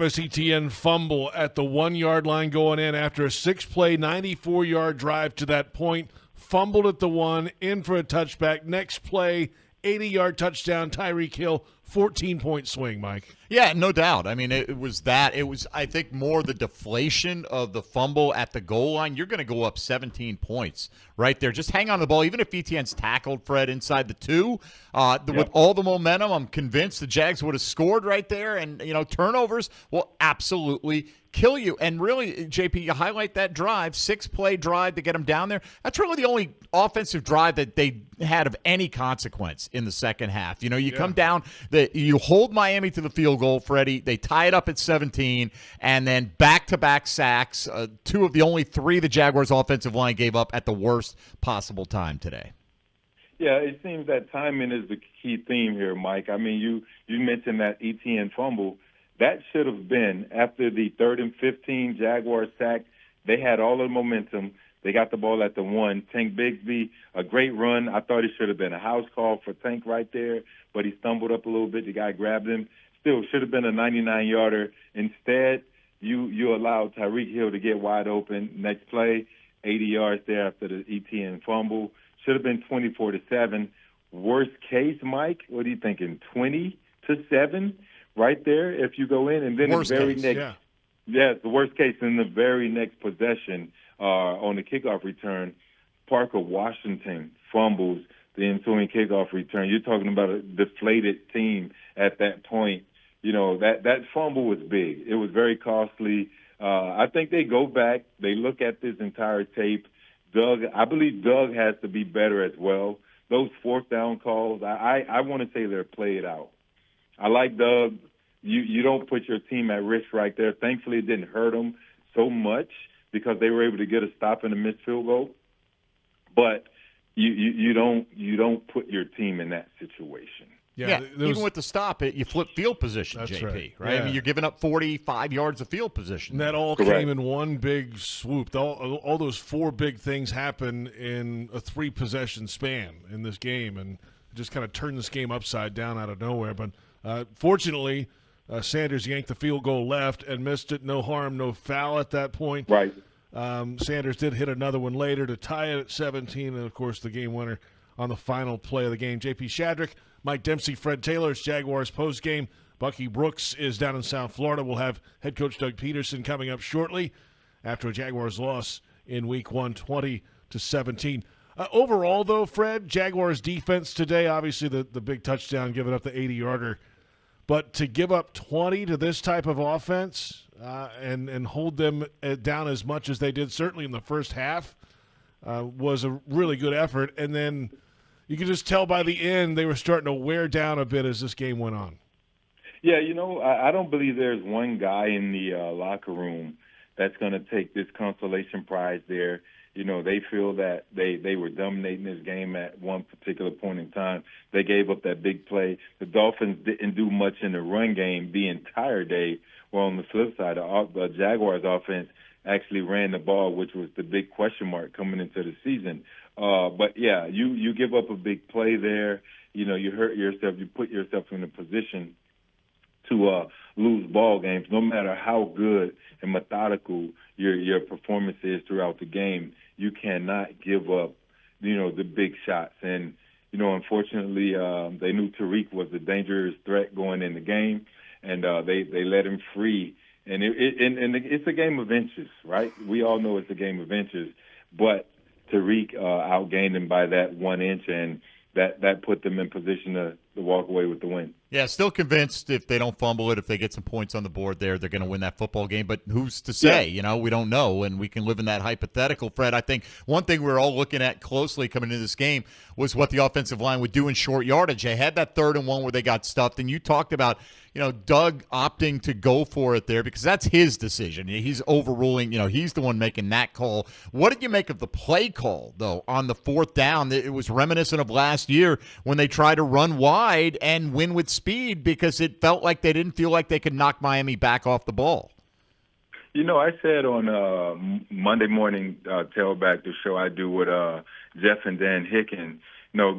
Etienne fumble at the 1-yard line going in after a 6-play, 94-yard drive to that point. Fumbled at the 1, in for a touchback. Next play, 80-yard touchdown, Tyreek Hill, 14-point swing, Mike. Yeah, no doubt. I mean, it was, I think, more the deflation of the fumble at the goal line. You're going to go up 17 points right there. Just hang on to the ball. Even if Etienne's tackled, Fred, inside the 2, with all the momentum, I'm convinced the Jags would have scored right there. And, turnovers will absolutely kill you. And really, JP, you highlight that drive, 6-play drive to get them down there. That's really the only offensive drive that they had of any consequence in the second half. You come down, you hold Miami to the field goal, Freddie. They tie it up at 17, and then back-to-back sacks, 2 of the only 3 the Jaguars' offensive line gave up at the worst possible time today. Yeah, it seems that timing is the key theme here, Mike. I mean, you mentioned that Etienne fumble. That should have been after the 3rd and 15 Jaguars sack. They had all the momentum. They got the ball at the 1. Tank Bigsby, a great run. I thought it should have been a house call for Tank right there, but he stumbled up a little bit. The guy grabbed him. Still should have been a 99-yarder. Instead, you allowed Tyreek Hill to get wide open. Next play, 80 yards there after the Etienne fumble. Should have been 24-7. Worst case, Mike, what are you thinking, 20-7 right there if you go in? And then worst the very case, next, yeah, the worst case in the very next possession on the kickoff return, Parker Washington fumbles the ensuing kickoff return. You're talking about a deflated team at that point. That fumble was big. It was very costly. I think they go back, they look at this entire tape. I believe Doug has to be better as well. Those 4th down calls, I want to say they're played out. I like Doug. You don't put your team at risk right there. Thankfully, it didn't hurt them so much because they were able to get a stop in a missed field goal. But you don't put your team in that situation. Yeah, even with the stop, you flip field position, That's JP, right? Yeah. I mean, you're giving up 45 yards of field position. And that all came in one big swoop. All those 4 big things happen in a 3-possession span in this game, and just kind of turned this game upside down out of nowhere. But fortunately, Sanders yanked the field goal left and missed it. No harm, no foul at that point. Right. Sanders did hit another one later to tie it at 17, and, of course, the game winner on the final play of the game. JP Shadrick, Mike Dempsey, Fred Taylor. It's Jaguars postgame. Bucky Brooks is down in South Florida. We'll have head coach Doug Pederson coming up shortly after a Jaguars loss in Week 1, 20-17. Overall, though, Fred, Jaguars defense today, obviously the big touchdown giving up the 80-yarder. But to give up 20 to this type of offense and hold them down as much as they did, certainly in the first half, was a really good effort. And then you could just tell by the end they were starting to wear down a bit as this game went on. Yeah, I don't believe there's one guy in the locker room that's going to take this consolation prize there. They feel that they were dominating this game at one particular point in time. They gave up that big play. The Dolphins didn't do much in the run game the entire day. Well, on the flip side, the Jaguars offense actually ran the ball, which was the big question mark coming into the season. But, yeah, you give up a big play there. You hurt yourself. You put yourself in a position to lose ball games, no matter how good and methodical your performance is throughout the game. You cannot give up, the big shots. And, unfortunately, they knew Tyreek was a dangerous threat going in the game, and they let him free. And it's a game of inches, right? We all know it's a game of inches. But Tyreek outgained him by that 1 inch, and that put them in position to walk away with the win. Yeah, still convinced if they don't fumble it, if they get some points on the board there, they're going to win that football game. But who's to say? Yeah. We don't know, and we can live in that hypothetical, Fred. I think one thing we're all looking at closely coming into this game was what the offensive line would do in short yardage. They had that 3rd and 1 where they got stuffed, and you talked about, Doug opting to go for it there because that's his decision. He's overruling, he's the one making that call. What did you make of the play call, though, on the 4th down? It was reminiscent of last year when they tried to run wide and win with speed because it felt like they didn't feel like they could knock Miami back off the ball. I said on Monday morning tailback, the show I do with Jeff and Dan Hicken,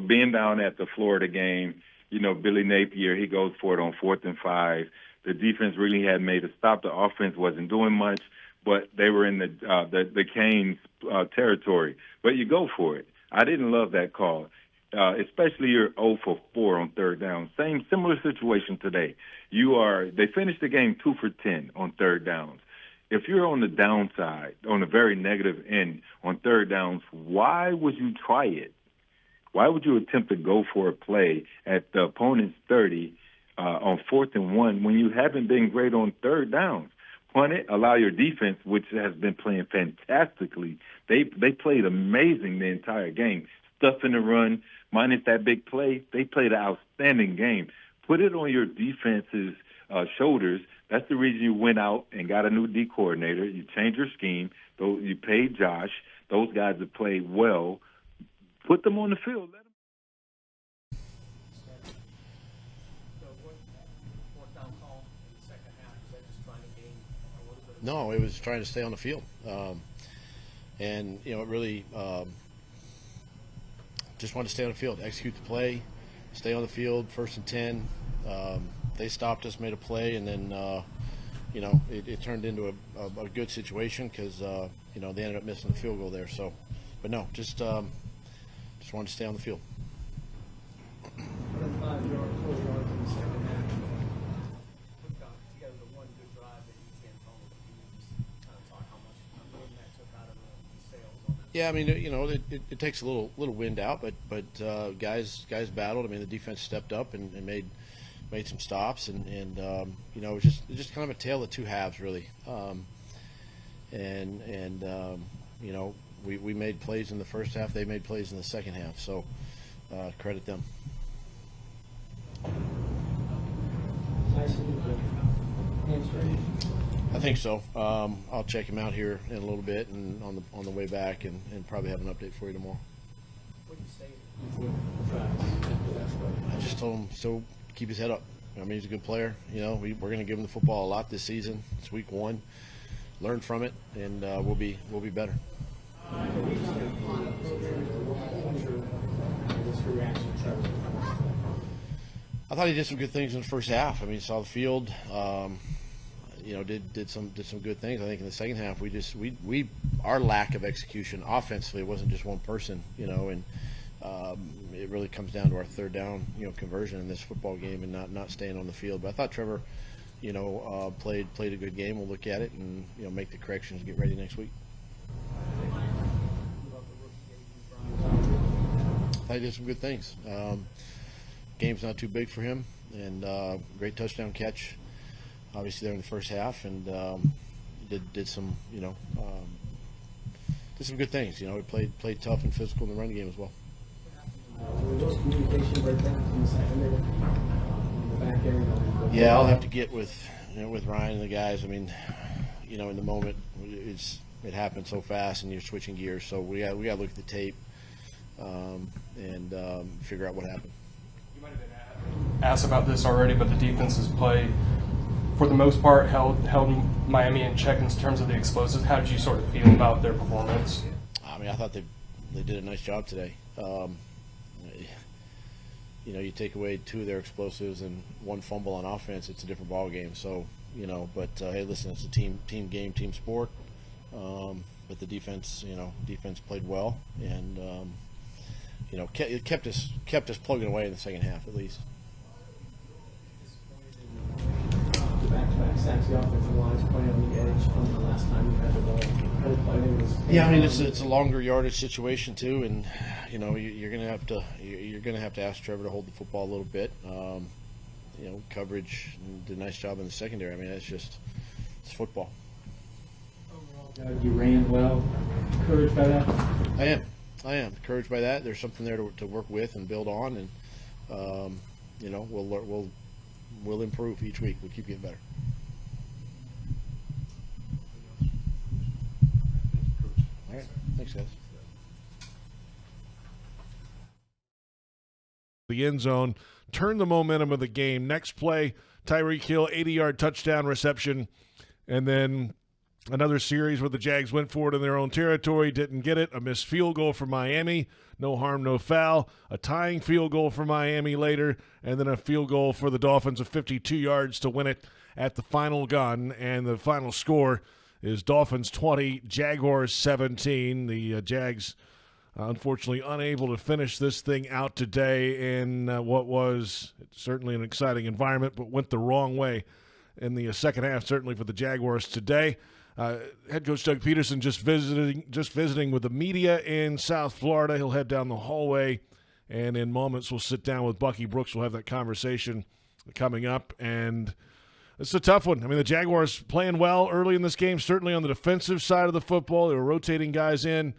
being down at the Florida game, Billy Napier, he goes for it on 4th and 5. The defense really had made a stop. The offense wasn't doing much, but they were in the Canes territory. But you go for it. I didn't love that call, especially you're 0 for 4 on third down. Similar situation today. They finished the game 2 for 10 on third downs. If you're on the downside, on the very negative end on third downs, why would you try it? Why would you attempt to go for a play at the opponent's 30 on 4th and 1 when you haven't been great on third downs? Punt it, allow your defense, which has been playing fantastically. They played amazing the entire game. Stuff in the run, minus that big play, they played an outstanding game. Put it on your defense's shoulders. That's the reason you went out and got a new D coordinator. You changed your scheme. You paid Josh. Those guys have played well. Put them on the field. Let them. No, it was trying to stay on the field. And, it really just wanted to stay on the field, execute the play, stay on the field, 1st and 10. They stopped us, made a play, and then, it turned into a good situation because, they ended up missing the field goal there. So, but no, just wanted to stay on the field. Yeah, I mean, it takes a little wind out, but guys battled. I mean, the defense stepped up and made some stops, and it was just kind of a tale of two halves, really. We made plays in the first half. They made plays in the second half. So credit them. I think so. I'll check him out here in a little bit and on the way back and probably have an update for you tomorrow. What did you say? I just told him, so keep his head up. I mean, he's a good player. We're going to give him the football a lot this season. It's week 1. Learn from it, and we'll be better. I thought he did some good things in the first half. I mean, he saw the field. Did some good things. I think in the second half, our lack of execution offensively, it wasn't just one person, and it really comes down to our third down, conversion in this football game and not staying on the field. But I thought Trevor, played a good game. We'll look at it and make the corrections, get ready next week. I did some good things. Game's not too big for him, and great touchdown catch. Obviously, there in the first half, and did some good things. He played tough and physical in the run game as well. Yeah, I'll have to get with Ryan and the guys. I mean, in the moment, it happened so fast, and you're switching gears. So we got to look at the tape and figure out what happened. You might have been asked about this already, but the defense's play, for the most part, held Miami in check in terms of the explosives. How did you sort of feel about their performance? I mean, I thought they did a nice job today. You take away 2 of their explosives and 1 fumble on offense, it's a different ball game. So, but hey, listen, it's a team game, team sport. But the defense played well, and it kept us plugging away in the second half at least. Back-to-back sacks, the offensive line is playing on the edge from the last time you had the ball. Yeah, I mean it's a longer yardage situation too, and you're gonna have to ask Trevor to hold the football a little bit. Coverage did a nice job in the secondary. I mean it's football. Overall, you ran well. Encouraged by that? I am encouraged by that. There's something there to work with and build on, and we'll improve each week. We'll keep getting better. All right. Thanks, guys. The end zone, turn the momentum of the game. Next play, Tyreek Hill, 80-yard touchdown reception, and then another series where the Jags went for it in their own territory, didn't get it. A missed field goal for Miami, no harm, no foul. A tying field goal for Miami later, and then a field goal for the Dolphins of 52 yards to win it at the final gun, and the final score is Dolphins 20, Jaguars 17. The Jags, unfortunately, unable to finish this thing out today in what was certainly an exciting environment, but went the wrong way in the second half, certainly for the Jaguars today. Head coach Doug Pederson just visiting with the media in South Florida. He'll head down the hallway, and in moments we'll sit down with Bucky Brooks. We'll have that conversation coming up, and it's a tough one. I mean, the Jaguars playing well early in this game, certainly on the defensive side of the football. They were rotating guys in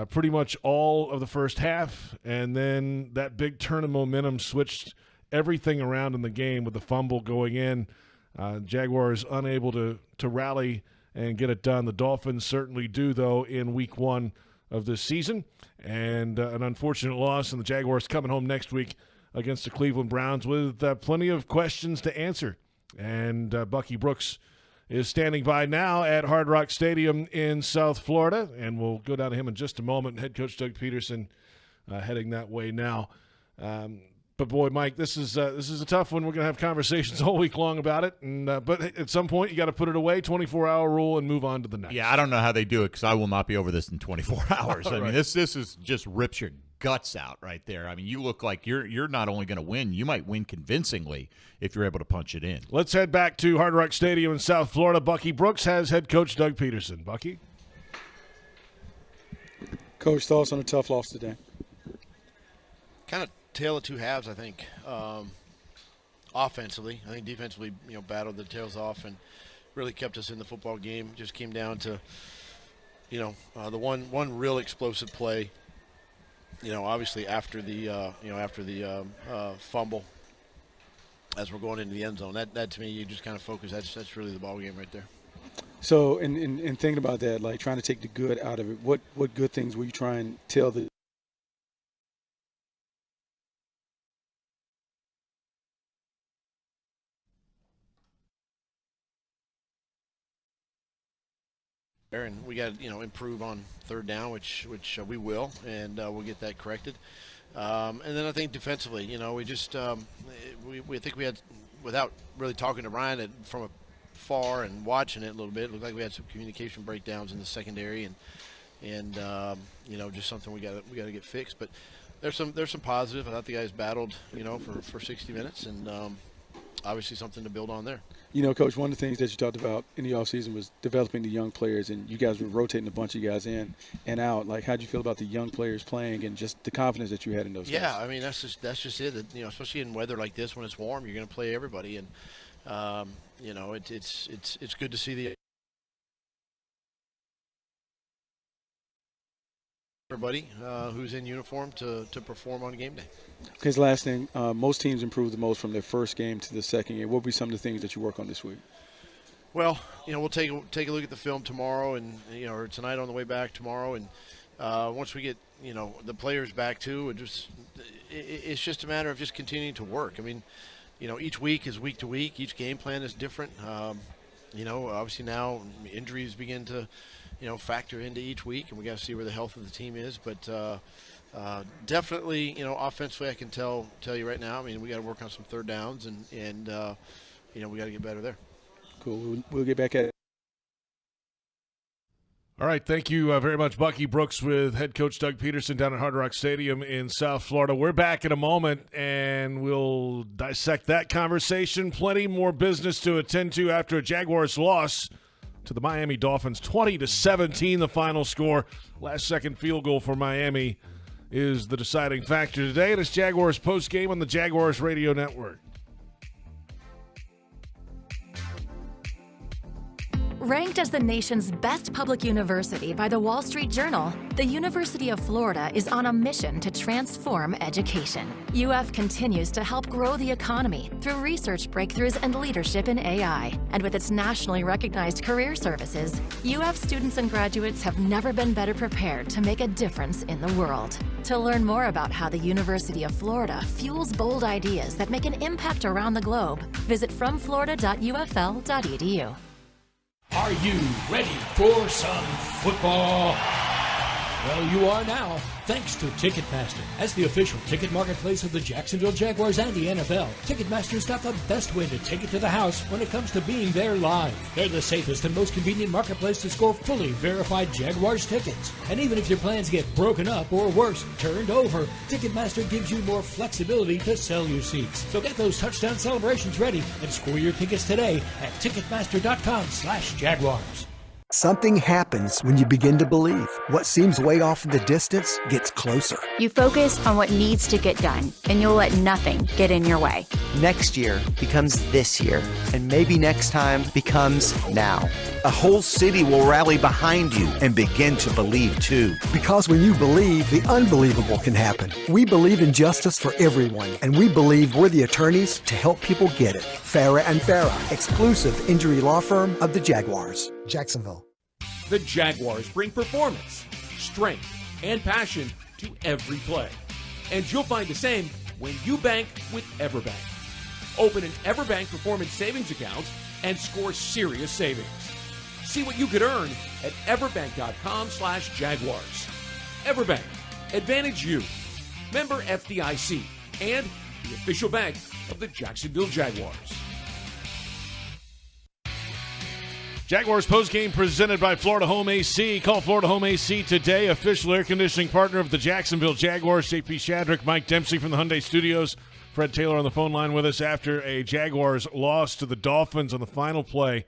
pretty much all of the first half, and then that big turn of momentum switched everything around in the game with the fumble going in. Jaguars unable to rally and get it done. The Dolphins certainly do, though, in week one of this season. And an unfortunate loss, and the Jaguars coming home next week against the Cleveland Browns with plenty of questions to answer. And Bucky Brooks is standing by now at Hard Rock Stadium in South Florida, and we'll go down to him in just a moment. Head coach Doug Pederson heading that way now. But boy, Mike, this is a tough one. We're going to have conversations all week long about it, and but at some point you got to put it away, 24-hour rule, and move on to the next. Yeah, I don't know how they do it because I will not be over this in 24 hours. I mean, this is just rips your guts out right there. I mean, you look like you're not only going to win, you might win convincingly if you're able to punch it in. Let's head back to Hard Rock Stadium in South Florida. Bucky Brooks has head coach Doug Pederson. Bucky? Coach, thoughts on a tough loss today? Kind of tale of two halves, I think. Offensively, I think defensively, battled the tails off and really kept us in the football game. Just came down to, the one real explosive play. Obviously after the fumble, as we're going into the end zone. That to me, you just kind of focus. That's really the ball game right there. So, in thinking about that, like trying to take the good out of it, what good things were you trying to tell the? And we got to improve on third down, which we will, and we'll get that corrected. And then I think defensively, we just we think we had, without really talking to Ryan from afar and watching it a little bit, it looked like we had some communication breakdowns in the secondary, and just something we got to get fixed. But there's some positive. I thought the guys battled for 60 minutes, and obviously something to build on there. Coach, one of the things that you talked about in the offseason was developing the young players, and you guys were rotating a bunch of guys in and out. Like, how'd you feel about the young players playing and just the confidence that you had in those guys? Yeah, I mean, that's just it. Especially in weather like this when it's warm, you're going to play everybody. And, it's good to see the everybody who's in uniform to perform on game day. Okay, last thing, most teams improve the most from their first game to the second game. What will be some of the things that you work on this week? Well, we'll take a look at the film tomorrow, and or tonight on the way back tomorrow, and once we get the players back too, it's just a matter of just continuing to work. I mean, each week is week to week. Each game plan is different. Obviously now injuries begin to factor into each week, and we got to see where the health of the team is. But definitely, offensively, I can tell you right now. I mean, we got to work on some third downs, and we got to get better there. Cool. We'll get back at it. All right, thank you very much, Bucky Brooks, with head coach Doug Pederson down at Hard Rock Stadium in South Florida. We're back in a moment, and we'll dissect that conversation. Plenty more business to attend to after a Jaguars loss to the Miami Dolphins, 20-17, the final score. Last-second field goal for Miami is the deciding factor today. It is Jaguars Postgame on the Jaguars Radio Network. Ranked as the nation's best public university by the Wall Street Journal, the University of Florida is on a mission to transform education. UF continues to help grow the economy through research breakthroughs and leadership in AI. And with its nationally recognized career services, UF students and graduates have never been better prepared to make a difference in the world. To learn more about how the University of Florida fuels bold ideas that make an impact around the globe, visit fromflorida.ufl.edu. Are you ready for some football? Well, you are now, thanks to Ticketmaster. As the official ticket marketplace of the Jacksonville Jaguars and the NFL, Ticketmaster's got the best way to take it to the house when it comes to being there live. They're the safest and most convenient marketplace to score fully verified Jaguars tickets. And even if your plans get broken up or worse, turned over, Ticketmaster gives you more flexibility to sell your seats. So get those touchdown celebrations ready and score your tickets today at Ticketmaster.com/Jaguars. Something happens when you begin to believe. What seems way off in the distance gets closer. You focus on what needs to get done, and you'll let nothing get in your way. Next year becomes this year, and maybe next time becomes now. A whole city will rally behind you and begin to believe too. Because when you believe, the unbelievable can happen. We believe in justice for everyone, and we believe we're the attorneys to help people get it. Farah and Farah, exclusive injury law firm of the Jaguars. Jacksonville. The Jaguars bring performance, strength, and passion to every play. And you'll find the same when you bank with Everbank. Open an Everbank Performance Savings account and score serious savings. See what you could earn at everbank.com/Jaguars. Everbank, advantage you. Member FDIC and the official bank of the Jacksonville Jaguars. Jaguars postgame presented by Florida Home AC. Call Florida Home AC today, official air conditioning partner of the Jacksonville Jaguars. JP Shadrick, Mike Dempsey from the Hyundai Studios. Fred Taylor on the phone line with us after a Jaguars loss to the Dolphins on the final play.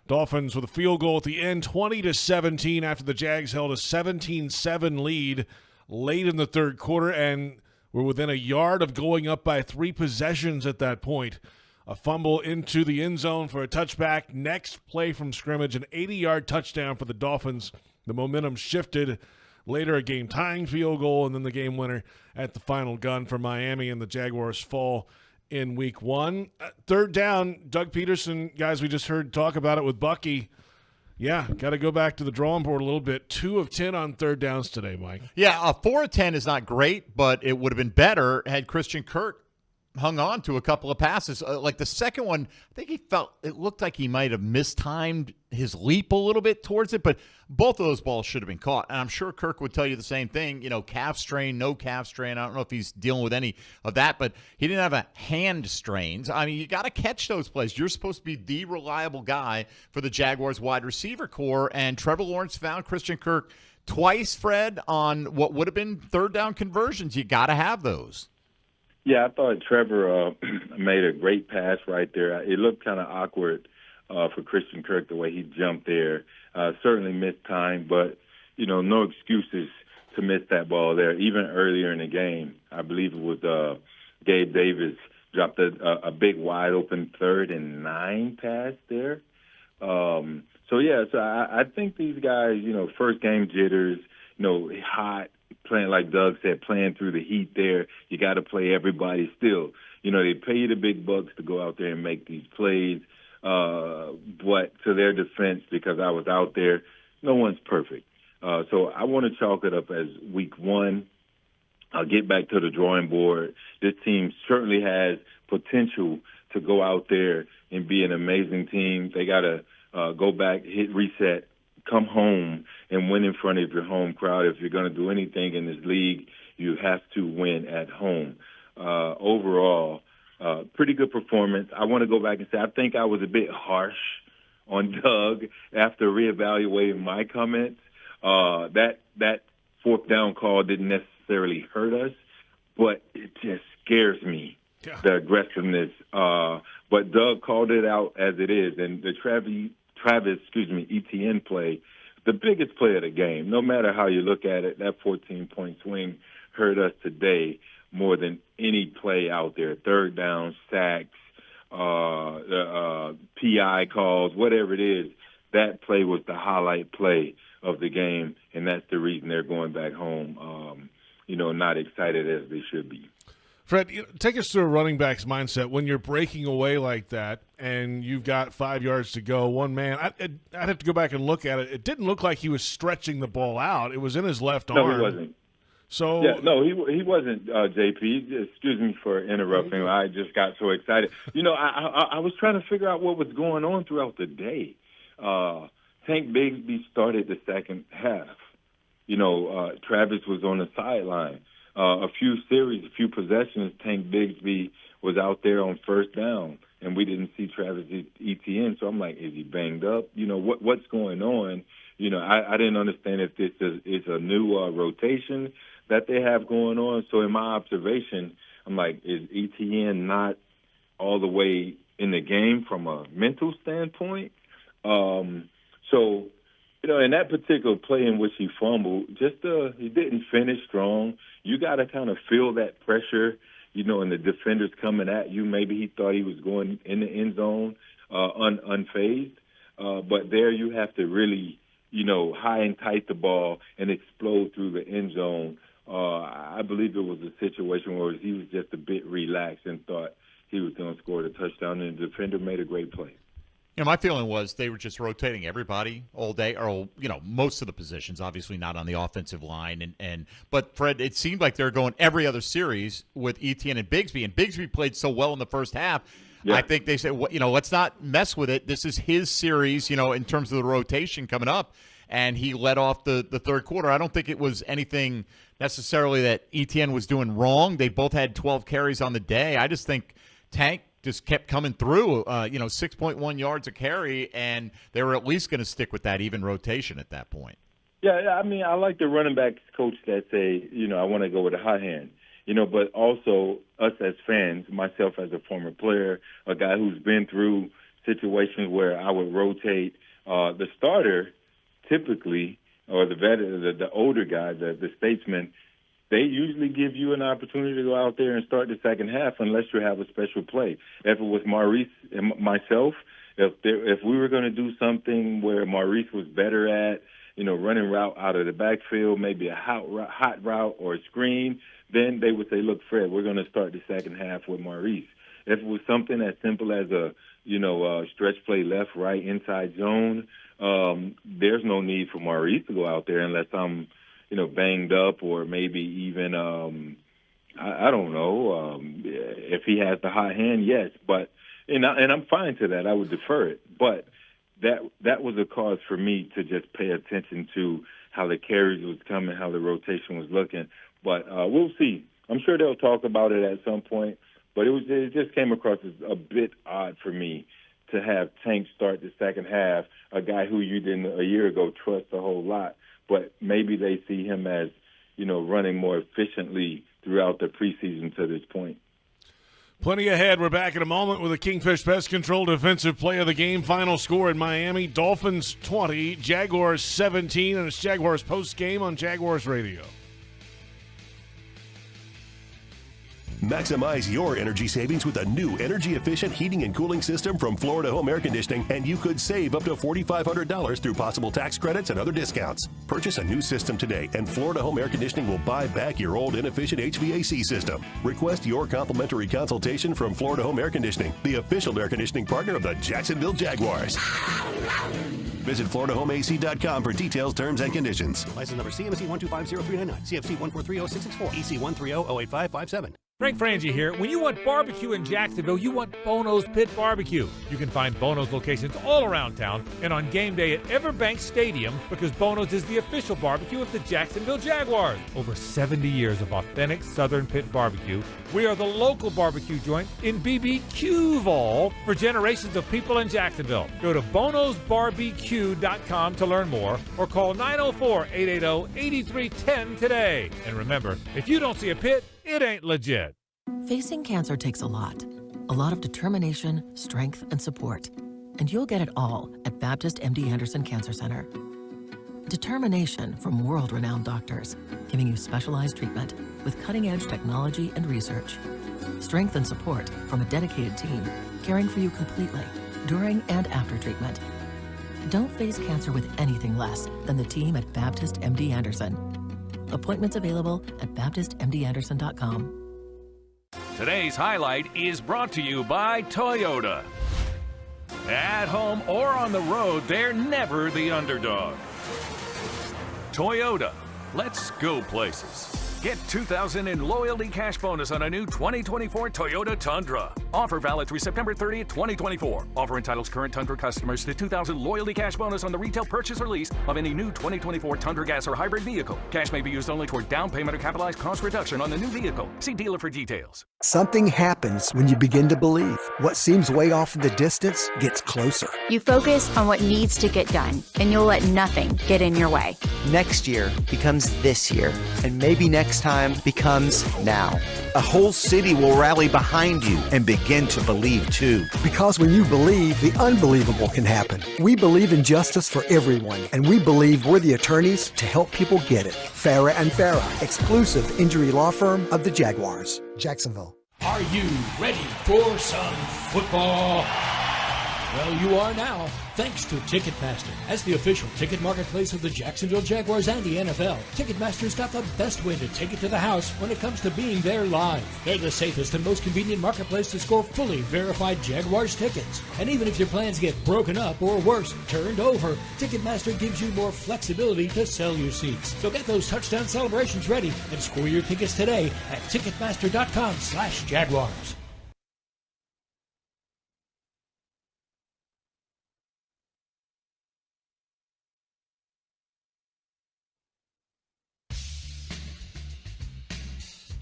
Dolphins with a field goal at the end, 20-17, after the Jags held a 17-7 lead late in the third quarter and were within a yard of going up by 3 possessions at that point. A fumble into the end zone for a touchback. Next play from scrimmage, an 80-yard touchdown for the Dolphins. The momentum shifted. Later, a game-tying field goal, and then the game winner at the final gun for Miami, and the Jaguars fall in week 1. Third down, Doug Pederson, guys, we just heard talk about it with Bucky. Yeah, got to go back to the drawing board a little bit. 2 of 10 on third downs today, Mike. Yeah, 4 of 10 is not great, but it would have been better had Christian Kirk hung on to a couple of passes. Like the second one, I think it looked like he might have mistimed his leap a little bit towards it, but both of those balls should have been caught. And I'm sure Kirk would tell you the same thing, calf strain, no calf strain. I don't know if he's dealing with any of that, but he didn't have a hand strains. I mean, you got to catch those plays. You're supposed to be the reliable guy for the Jaguars wide receiver core, and Trevor Lawrence found Christian Kirk twice, Fred, on what would have been third down conversions. You got to have those. Yeah, I thought Trevor made a great pass right there. It looked kind of awkward for Christian Kirk the way he jumped there. Certainly missed time, but, no excuses to miss that ball there. Even earlier in the game, I believe it was Gabe Davis dropped a big wide-open 3rd and 9 pass there. So I think these guys, first game jitters, hot, playing, like Doug said, playing through the heat there. You got to play everybody still. They pay you the big bucks to go out there and make these plays. But to their defense, because I was out there, no one's perfect. So I want to chalk it up as week 1. I'll get back to the drawing board. This team certainly has potential to go out there and be an amazing team. They got to go back, hit reset, come home and win in front of your home crowd. If you're going to do anything in this league, you have to win at home. Overall, pretty good performance. I want to go back and say I think I was a bit harsh on Doug after reevaluating my comments. That 4th down call didn't necessarily hurt us, but it just scares me, the aggressiveness. But Doug called it out as it is, and the Travis Etienne play, the biggest play of the game. No matter how you look at it, that 14-point swing hurt us today more than any play out there. Third down, sacks, PI calls, whatever it is, that play was the highlight play of the game, and that's the reason they're going back home, not excited as they should be. Fred, take us through a running back's mindset when you're breaking away like that and you've got 5 yards to go, one man. I'd have to go back and look at it. It didn't look like he was stretching the ball out. It was in his left arm. No, he wasn't. So he wasn't, JP. Excuse me for interrupting. I just got so excited. I was trying to figure out what was going on throughout the day. Tank Bigsby started the second half. Travis was on the sideline. A few possessions, Tank Bigsby was out there on first down, and we didn't see Travis Etienne. So I'm like, is he banged up? What's going on? I didn't understand if this is a new rotation that they have going on. So in my observation, I'm like, is Etienne not all the way in the game from a mental standpoint? In that particular play in which he fumbled, he didn't finish strong. You got to kind of feel that pressure, and the defender's coming at you. Maybe he thought he was going in the end zone unfazed. But there you have to really, high and tight the ball and explode through the end zone. I believe it was a situation where he was just a bit relaxed and thought he was going to score the touchdown, and the defender made a great play. My feeling was they were just rotating everybody all day, or most of the positions. Obviously, not on the offensive line, but Fred, it seemed like they were going every other series with Etienne and Bigsby, and Bigsby played so well in the first half. Yeah. I think they said, let's not mess with it. This is his series, in terms of the rotation coming up, and he led off the third quarter. I don't think it was anything necessarily that Etienne was doing wrong. They both had 12 carries on the day. I just think Tank just kept coming through, 6.1 yards a carry, and they were at least going to stick with that even rotation at that point. Yeah, I mean, I like the running backs coach that say, I want to go with a hot hand, but also us as fans, myself as a former player, a guy who's been through situations where I would rotate the starter typically, or the older guy, the statesman. They usually give you an opportunity to go out there and start the second half unless you have a special play. If it was Maurice and myself, if we were going to do something where Maurice was better at, running route out of the backfield, maybe a hot route or a screen, then they would say, look, Fred, we're going to start the second half with Maurice. If it was something as simple as a stretch play left, right, inside zone, there's no need for Maurice to go out there unless I'm banged up, or maybe even, I don't know, if he has the hot hand, yes. But, and I'm fine to that. I would defer it. But that was a cause for me to just pay attention to how the carries was coming, how the rotation was looking. But we'll see. I'm sure they'll talk about it at some point. But it just came across as a bit odd for me to have Tank start the second half, a guy who you didn't a year ago trust a whole lot. But maybe they see him as, running more efficiently throughout the preseason to this point. Plenty ahead. We're back in a moment with a Kingfish Pest Control defensive play of the game. Final score in Miami, Dolphins 20, Jaguars 17, and it's Jaguars Postgame on Jaguars Radio. Maximize your energy savings with a new energy-efficient heating and cooling system from Florida Home Air Conditioning, and you could save up to $4,500 through possible tax credits and other discounts. Purchase a new system today, and Florida Home Air Conditioning will buy back your old inefficient HVAC system. Request your complimentary consultation from Florida Home Air Conditioning, the official air conditioning partner of the Jacksonville Jaguars. Visit FloridaHomeAC.com for details, terms, and conditions. License number CMC 1250399, CFC 1430664, EC 130-08557. Frank Frangie here. When you want barbecue in Jacksonville, you want Bono's Pit Barbecue. You can find Bono's locations all around town and on game day at Everbank Stadium, because Bono's is the official barbecue of the Jacksonville Jaguars. Over 70 years of authentic Southern Pit Barbecue. We are the local barbecue joint in BBQval for generations of people in Jacksonville. Go to bonosbarbq.com to learn more, or call 904-880-8310 today. And remember, if you don't see a pit, it ain't legit. Facing cancer takes a lot of determination, strength, and support. And you'll get it all at Baptist MD Anderson Cancer Center. Determination from world-renowned doctors, giving you specialized treatment with cutting-edge technology and research. Strength and support from a dedicated team, caring for you completely, during and after treatment. Don't face cancer with anything less than the team at Baptist MD Anderson. Appointments available at BaptistMDAnderson.com. Today's highlight is brought to you by Toyota. At home or on the road, they're never the underdog. Toyota, let's go places. Get $2,000 in loyalty cash bonus on a new 2024 Toyota Tundra. Offer valid through September 30th, 2024. Offer entitles current Tundra customers to $2,000 loyalty cash bonus on the retail purchase or lease of any new 2024 Tundra gas or hybrid vehicle. Cash may be used only toward down payment or capitalized cost reduction on the new vehicle. See dealer for details. Something happens when you begin to believe. What seems way off in the distance gets closer. You focus on what needs to get done, and you'll let nothing get in your way. Next year becomes this year, and maybe next time becomes now. A whole city will rally behind you and begin to believe too. Because when you believe, the unbelievable can happen. We believe in justice for everyone, and we believe we're the attorneys to help people get it. Farah and Farah, exclusive injury law firm of the Jaguars. Jacksonville. Are you ready for some football? Well, you are now, thanks to Ticketmaster. As the official ticket marketplace of the Jacksonville Jaguars and the NFL, Ticketmaster's got the best way to take it to the house when it comes to being there live. They're the safest and most convenient marketplace to score fully verified Jaguars tickets. And even if your plans get broken up or worse, turned over, Ticketmaster gives you more flexibility to sell your seats. So get those touchdown celebrations ready and score your tickets today at Ticketmaster.com/Jaguars.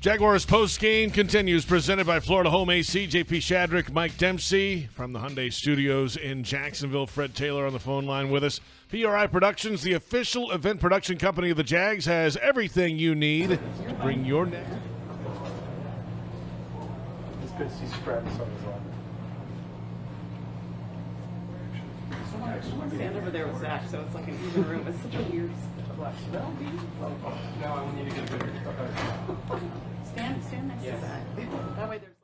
Jaguars Postgame continues, presented by Florida Home AC. JP Shadrick, Mike Dempsey from the Hyundai Studios in Jacksonville. Fred Taylor on the phone line with us. PRI Productions, the official event production company of the Jags, has everything you need to bring your next. It's good to see Travis on his line. Stand over there with Zach, so it's like an even room. It's such a weird flex. No, I will need to get a bigger. Stand next to Zach. That way there's.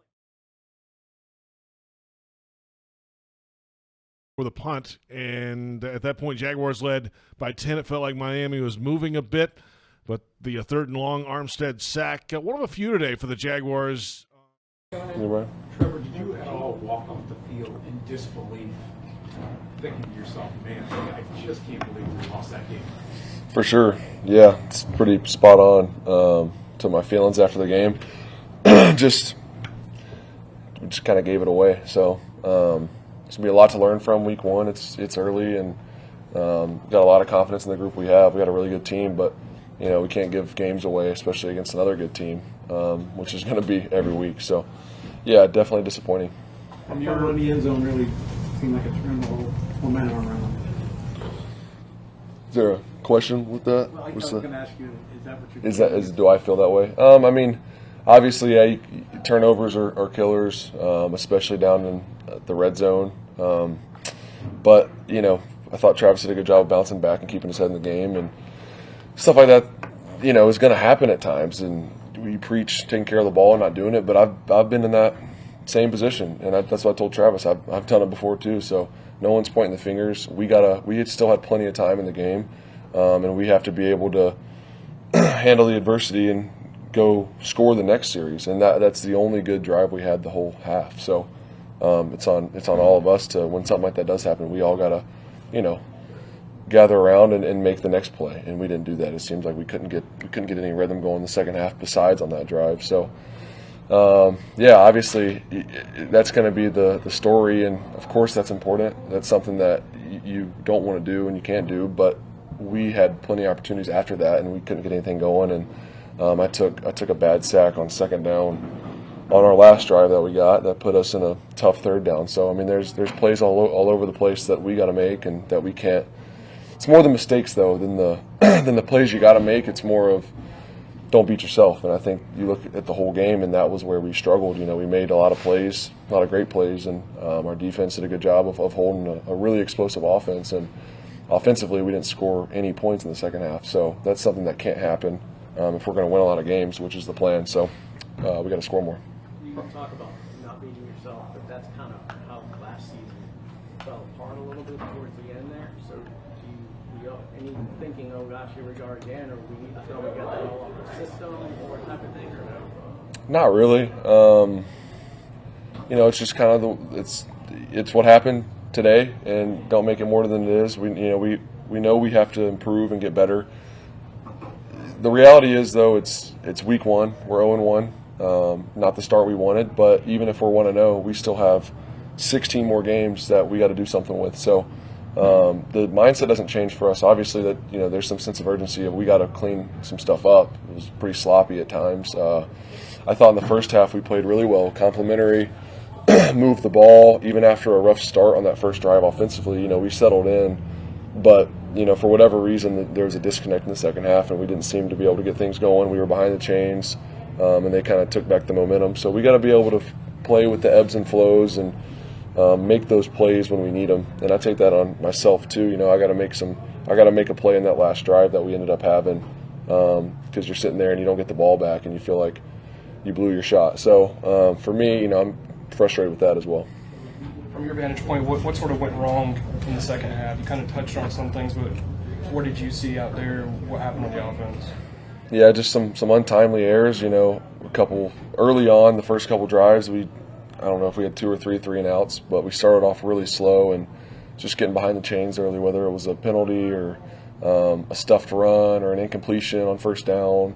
For the punt, and at that point, Jaguars led by 10. It felt like Miami was moving a bit, but the third and long Armstead sack, one of a few today for the Jaguars. Trevor, did you at all walk off the field in disbelief, thinking to yourself, man, I just can't believe we lost that game? For sure, yeah, it's pretty spot on to my feelings after the game. just kind of gave it away. So it's gonna be a lot to learn from week one. It's early, and got a lot of confidence in the group we have. We got a really good team, but we can't give games away, especially against another good team, which is going to be every week. So yeah, definitely disappointing. And your run in the end zone really seemed like it turned the whole momentum around. Is there a question with that? Well, I was going to ask you, do I feel that way? I mean, obviously, turnovers are killers, especially down in the red zone. But I thought Travis did a good job of bouncing back and keeping his head in the game, and stuff like that. Is going to happen at times, and we preach taking care of the ball and not doing it. But I've been in that same position, and that's what I told Travis. I've done it before too. So no one's pointing the fingers. We still had plenty of time in the game, and we have to be able to handle the adversity and go score the next series. And that's the only good drive we had the whole half. So it's on all of us to, when something like that does happen, we all gotta gather around and make the next play. And we didn't do that. It seems like we couldn't get any rhythm going in the second half besides on that drive. So obviously that's going to be the story, and of course that's important. That's something that you don't want to do and you can't do, but we had plenty of opportunities after that, and we couldn't get anything going. And I took a bad sack on second down on our last drive that we got that put us in a tough third down. So I mean, there's plays all over the place that we got to make and that we can't. It's more the mistakes though than the plays you got to make. It's more of don't beat yourself. And I think you look at the whole game, and that was where we struggled. We made a lot of plays, a lot of great plays, and our defense did a good job of holding a really explosive offense. And offensively, we didn't score any points in the second half. So that's something that can't happen if we're going to win a lot of games, which is the plan. So we got to score more. You talk about not beating yourself, but that's kind of how last season fell apart a little bit towards the end there. So do you any thinking, oh gosh, here we go again, or we feel we got that all off the system, or type of thing, or no? Not really. It's just kind of it's what happened today, and don't make it more than it is. We know we have to improve and get better. the reality is, though, it's week 1. We're 0-1. Not the start we wanted, but even if we're 1-0, we still have 16 more games that we got to do something with. So the mindset doesn't change for us. Obviously, that there's some sense of urgency of we got to clean some stuff up. It was pretty sloppy at times. I thought in the first half we played really well, complimentary, moved the ball even after a rough start on that first drive offensively. We settled in, but for whatever reason there was a disconnect in the second half, and we didn't seem to be able to get things going. We were behind the chains, and they kind of took back the momentum. So we got to be able to play with the ebbs and flows and make those plays when we need them. And I take that on myself too. I got to make a play in that last drive that we ended up having, because you're sitting there and you don't get the ball back and you feel like you blew your shot. So for me, I'm frustrated with that as well. From your vantage point, what sort of went wrong in the second half? You kind of touched on some things, but what did you see out there? What happened on the offense? Yeah, just some untimely errors. A couple early on, the first couple drives, I don't know if we had 2 or 3 3-and-outs, but we started off really slow and just getting behind the chains early, whether it was a penalty or a stuffed run or an incompletion on first down.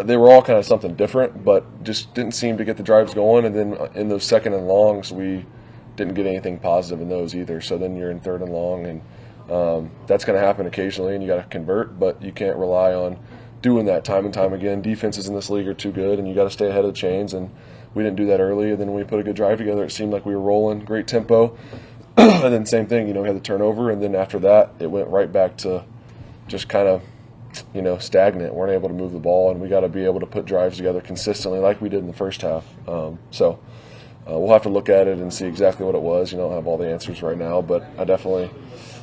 They were all kind of something different, but just didn't seem to get the drives going. And then in those second and longs, we didn't get anything positive in those either. So then you're in third and long, and that's going to happen occasionally, and you got to convert, but you can't rely on doing that time and time again. Defenses in this league are too good, and you got to stay ahead of the chains, and we didn't do that early. And then when we put a good drive together, it seemed like we were rolling, great tempo. And then same thing, we had the turnover, and then after that, it went right back to just kind of stagnant. Weren't able to move the ball, and we got to be able to put drives together consistently like we did in the first half. So we'll have to look at it and see exactly what it was. I don't have all the answers right now, but I definitely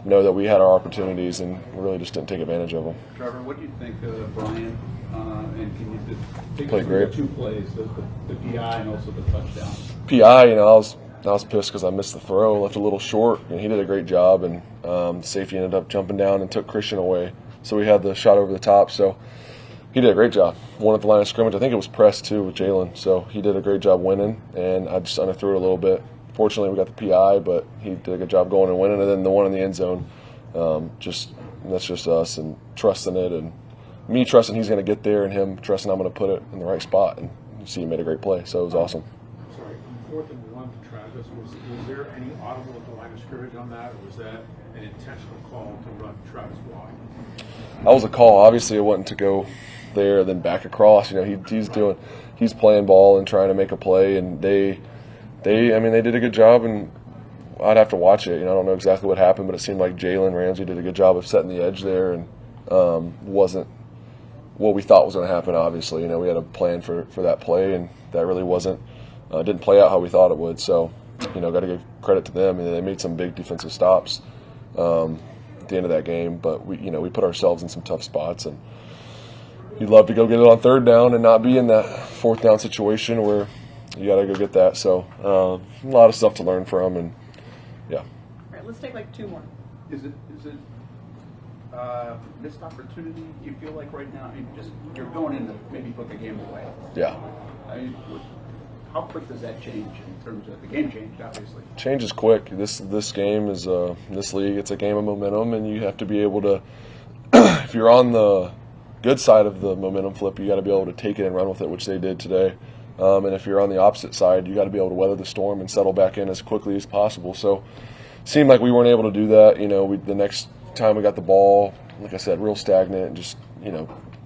know that we had our opportunities and really just didn't take advantage of them. Trevor, what do you think of Brian? And can you take Played great. The 2 plays, the PI and also the touchdown? PI, I was pissed because I missed the throw, left a little short, and he did a great job, and the safety ended up jumping down and took Christian away. So we had the shot over the top. So he did a great job. Won at the line of scrimmage. I think it was press too with Jalen. So he did a great job winning, and I just underthrew it a little bit. Fortunately, we got the PI, but he did a good job going and winning. And then the one in the end zone, that's just us and trusting it, and me trusting he's going to get there, and him trusting I'm going to put it in the right spot. And you see, he made a great play. So it was awesome. Sorry, 4th and 1 to Travis. Was there any audible at the line of scrimmage on that, or was that an intentional call to run Travis wide? That was a call. Obviously, it wasn't to go there and then back across. He's playing ball and trying to make a play, and they did a good job, and I'd have to watch it. I don't know exactly what happened, but it seemed like Jalen Ramsey did a good job of setting the edge there, and wasn't what we thought was going to happen. Obviously, we had a plan for that play, and that really didn't play out how we thought it would. So, got to give credit to them, and they made some big defensive stops at the end of that game. But we put ourselves in some tough spots, and you'd love to go get it on 3rd down and not be in that 4th down situation where you got to go get that. So a lot of stuff to learn from, and yeah. All right, let's take 2 more. Is it missed opportunity? You feel like right now, you're going in to maybe put the game away. Yeah. How quick does that change in terms of the game changed, obviously? Changes quick. This game is this league. It's a game of momentum, and you have to be able to. If you're on the good side of the momentum flip, you got to be able to take it and run with it, which they did today. And if you're on the opposite side, you got to be able to weather the storm and settle back in as quickly as possible. So, it seemed like we weren't able to do that. The next time we got the ball, like I said, real stagnant, and just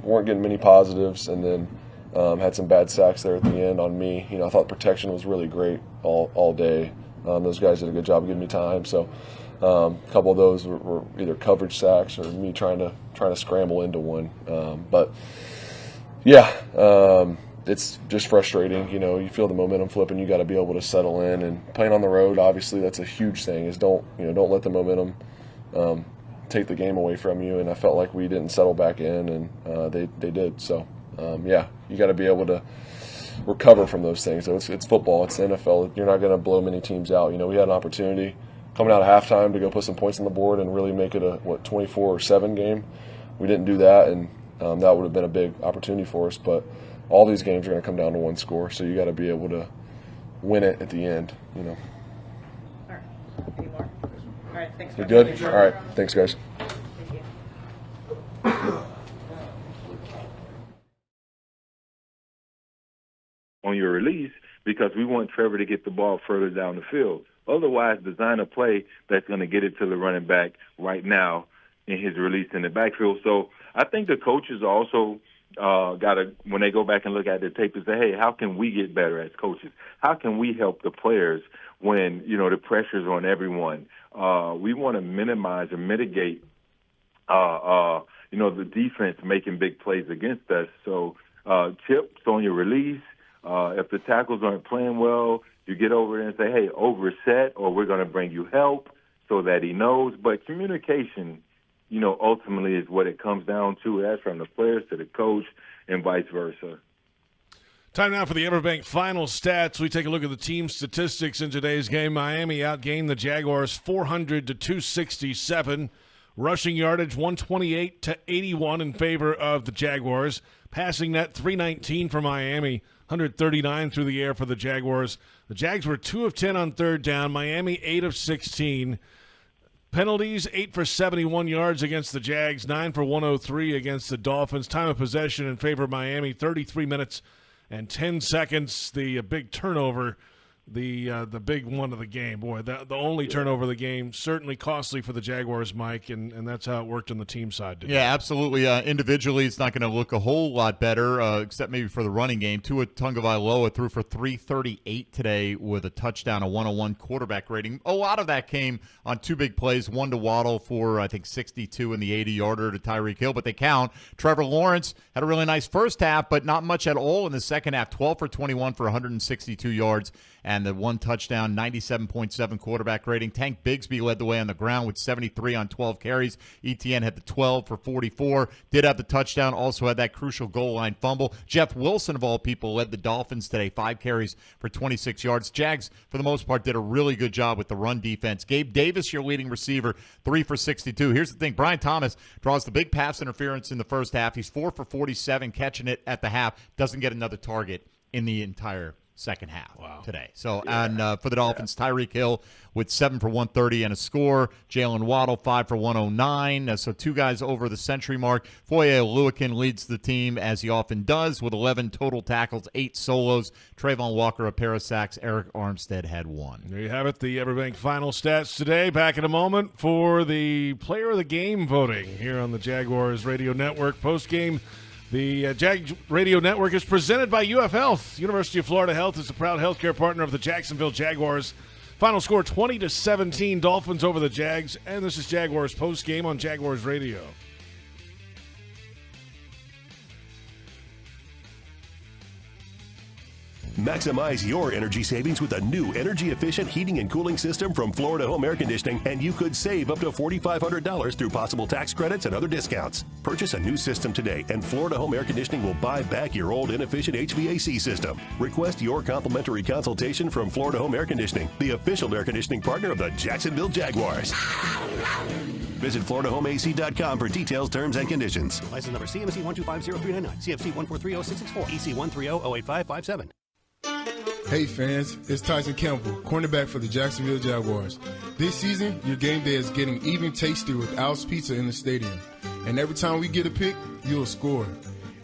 weren't getting many positives, and then. Had some bad sacks there at the end on me. I thought protection was really great all day. Those guys did a good job of giving me time. So a couple of those were either coverage sacks or me trying to scramble into one. But yeah, it's just frustrating. You feel the momentum flip, and you got to be able to settle in. And playing on the road, obviously, that's a huge thing. Is don't let the momentum take the game away from you. And I felt like we didn't settle back in, and they did. So. You got to be able to recover from those things. So it's football. It's the NFL. You're not going to blow many teams out. We had an opportunity coming out of halftime to go put some points on the board and really make it a 24-7 game. We didn't do that, and that would have been a big opportunity for us. But all these games are going to come down to one score, so you got to be able to win it at the end. All right. Any more? All right. Thanks. You good? All right. Thanks, guys. Thank you. because we want Trevor to get the ball further down the field. Otherwise, design a play that's going to get it to the running back right now in his release in the backfield. So I think the coaches also got to, when they go back and look at the tape, and say, hey, how can we get better as coaches? How can we help the players when, the pressure's on everyone? We want to minimize or mitigate, the defense making big plays against us. So tips on your release. If the tackles aren't playing well, you get over there and say, hey, overset, or we're going to bring you help so that he knows. But communication, ultimately is what it comes down to. That's from the players to the coach and vice versa. Time now for the Everbank final stats. We take a look at the team statistics in today's game. Miami outgained the Jaguars 400-267. Rushing yardage 128-81 in favor of the Jaguars. Passing net 319 for Miami, 139 through the air for the Jaguars. The Jags were 2 of 10 on third down. Miami 8 of 16. Penalties, 8 for 71 yards against the Jags, 9 for 103 against the Dolphins. Time of possession in favor of Miami, 33 minutes and 10 seconds. The big turnover, the big one of the game. Boy, the only turnover of the game, certainly costly for the Jaguars, Mike, and that's how it worked on the team side today. Yeah, absolutely. Individually, it's not going to look a whole lot better, except maybe for the running game. Tua Tagovailoa threw for 338 today with a touchdown, a 101 quarterback rating. A lot of that came on 2 big plays, one to Waddle for, I think, 62 and the 80-yarder to Tyreek Hill, but they count. Trevor Lawrence had a really nice first half, but not much at all in the second half, 12 for 21 for 162 yards. And the 1 touchdown, 97.7 quarterback rating. Tank Bigsby led the way on the ground with 73 on 12 carries. ETN had the 12 for 44. Did have the touchdown. Also had that crucial goal line fumble. Jeff Wilson, of all people, led the Dolphins today. 5 carries for 26 yards. Jags, for the most part, did a really good job with the run defense. Gabe Davis, your leading receiver, 3 for 62. Here's the thing. Brian Thomas draws the big pass interference in the first half. He's 4 for 47, catching it at the half. Doesn't get another target in the entire second half today. So, and for the Dolphins, Tyreek Hill with 7 for 130 and a score. Jalen Waddle, 5 for 109. So 2 guys over the century mark. Foye Oluokun leads the team, as he often does, with 11 total tackles, 8 solos. Trayvon Walker, a pair of sacks. Eric Armstead had 1. There you have it, the Everbank final stats today. Back in a moment for the player of the game voting here on the Jaguars Radio Network postgame. The Jag Radio Network is presented by UF Health. University of Florida Health is a proud healthcare partner of the Jacksonville Jaguars. Final score 20-17, Dolphins over the Jags. And this is Jaguars postgame on Jaguars Radio. Maximize your energy savings with a new energy-efficient heating and cooling system from Florida Home Air Conditioning, and you could save up to $4,500 through possible tax credits and other discounts. Purchase a new system today, and Florida Home Air Conditioning will buy back your old inefficient HVAC system. Request your complimentary consultation from Florida Home Air Conditioning, the official air conditioning partner of the Jacksonville Jaguars. Visit FloridaHomeAC.com for details, terms, and conditions. License number CMC 1250399, CFC 1430664, EC 130-08557. Hey fans, it's Tyson Campbell, cornerback for the Jacksonville Jaguars. This season, your game day is getting even tastier with Al's Pizza in the stadium. And every time we get a pick, you'll score.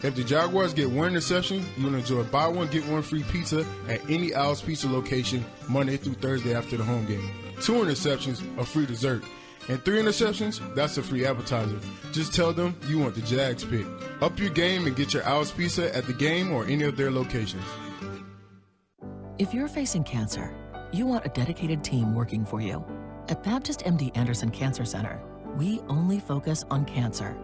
If the Jaguars get 1 interception, you'll enjoy buy one, get one free pizza at any Al's Pizza location Monday through Thursday after the home game. 2 interceptions, a free dessert. And 3 interceptions, that's a free appetizer. Just tell them you want the Jags pick. Up your game and get your Al's Pizza at the game or any of their locations. If you're facing cancer, you want a dedicated team working for you. At Baptist MD Anderson Cancer Center, we only focus on cancer.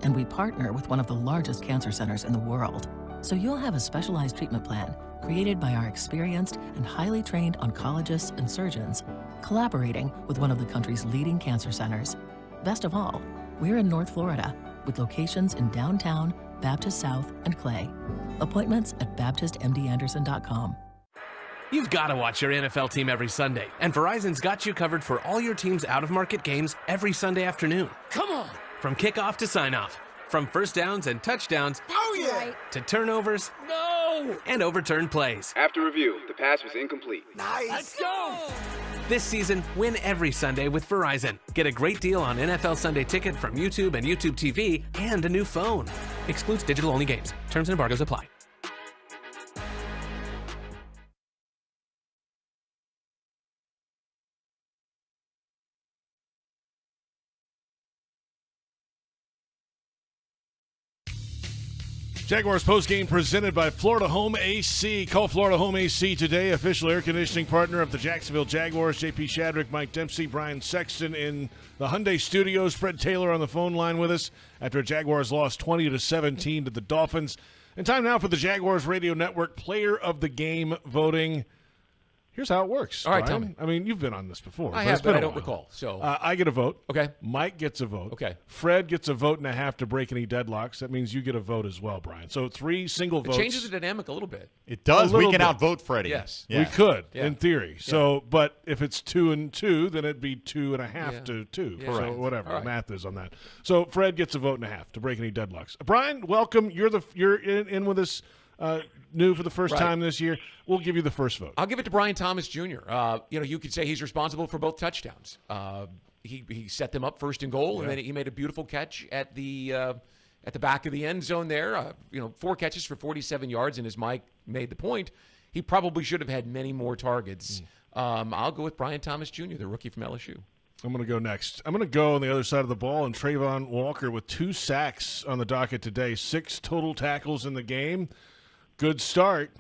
And we partner with one of the largest cancer centers in the world. So you'll have a specialized treatment plan created by our experienced and highly trained oncologists and surgeons, collaborating with one of the country's leading cancer centers. Best of all, we're in North Florida with locations in downtown, Baptist South, and Clay. Appointments at BaptistMDAnderson.com. You've got to watch your NFL team every Sunday, and Verizon's got you covered for all your team's out-of-market games every Sunday afternoon. Come on! From kickoff to sign-off, from first downs and touchdowns, oh yeah, to turnovers, no, and overturned plays. After review, the pass was incomplete. Nice! Let's go! This season, win every Sunday with Verizon. Get a great deal on NFL Sunday Ticket from YouTube and YouTube TV, and a new phone. Excludes digital-only games. Terms and embargoes apply. Jaguars postgame presented by Florida Home AC. Call Florida Home AC today, official air conditioning partner of the Jacksonville Jaguars. JP Shadrick, Mike Dempsey, Brian Sexton in the Hyundai Studios. Fred Taylor on the phone line with us after Jaguars lost 20-17 to the Dolphins. And time now for the Jaguars Radio Network Player of the Game voting. Here's how it works. All right, Brian. tell me. I mean, you've been on this before. I have, it's been but I a don't while. recall. So I get a vote. Okay. Mike gets a vote. Okay. Fred gets a vote and a half to break any deadlocks. That means you get a vote as well, Brian. So 3 single it votes. changes the dynamic a little bit. It does. We can bit. outvote Freddie. Yes. Yeah. We could, Yeah. in theory. So, but if it's 2 and 2, then it'd be 2.5 Yeah. to 2. Yeah. So Correct. whatever All right. the math is on that. So Fred gets a vote and a half to break any deadlocks. Brian, welcome. You're in with us. New for the first Right. time this year. We'll give you the first vote. I'll give it to Brian Thomas Jr. You could say he's responsible for both touchdowns. He set them up first and goal, and then he made a beautiful catch at the back of the end zone there. 4 catches for 47 yards, and as Mike made the point, he probably should have had many more targets. I'll go with Brian Thomas Jr., the rookie from LSU. I'm going to go next. I'm going to go on the other side of the ball, and Trayvon Walker with 2 sacks on the docket today, 6 total tackles in the game. Good start.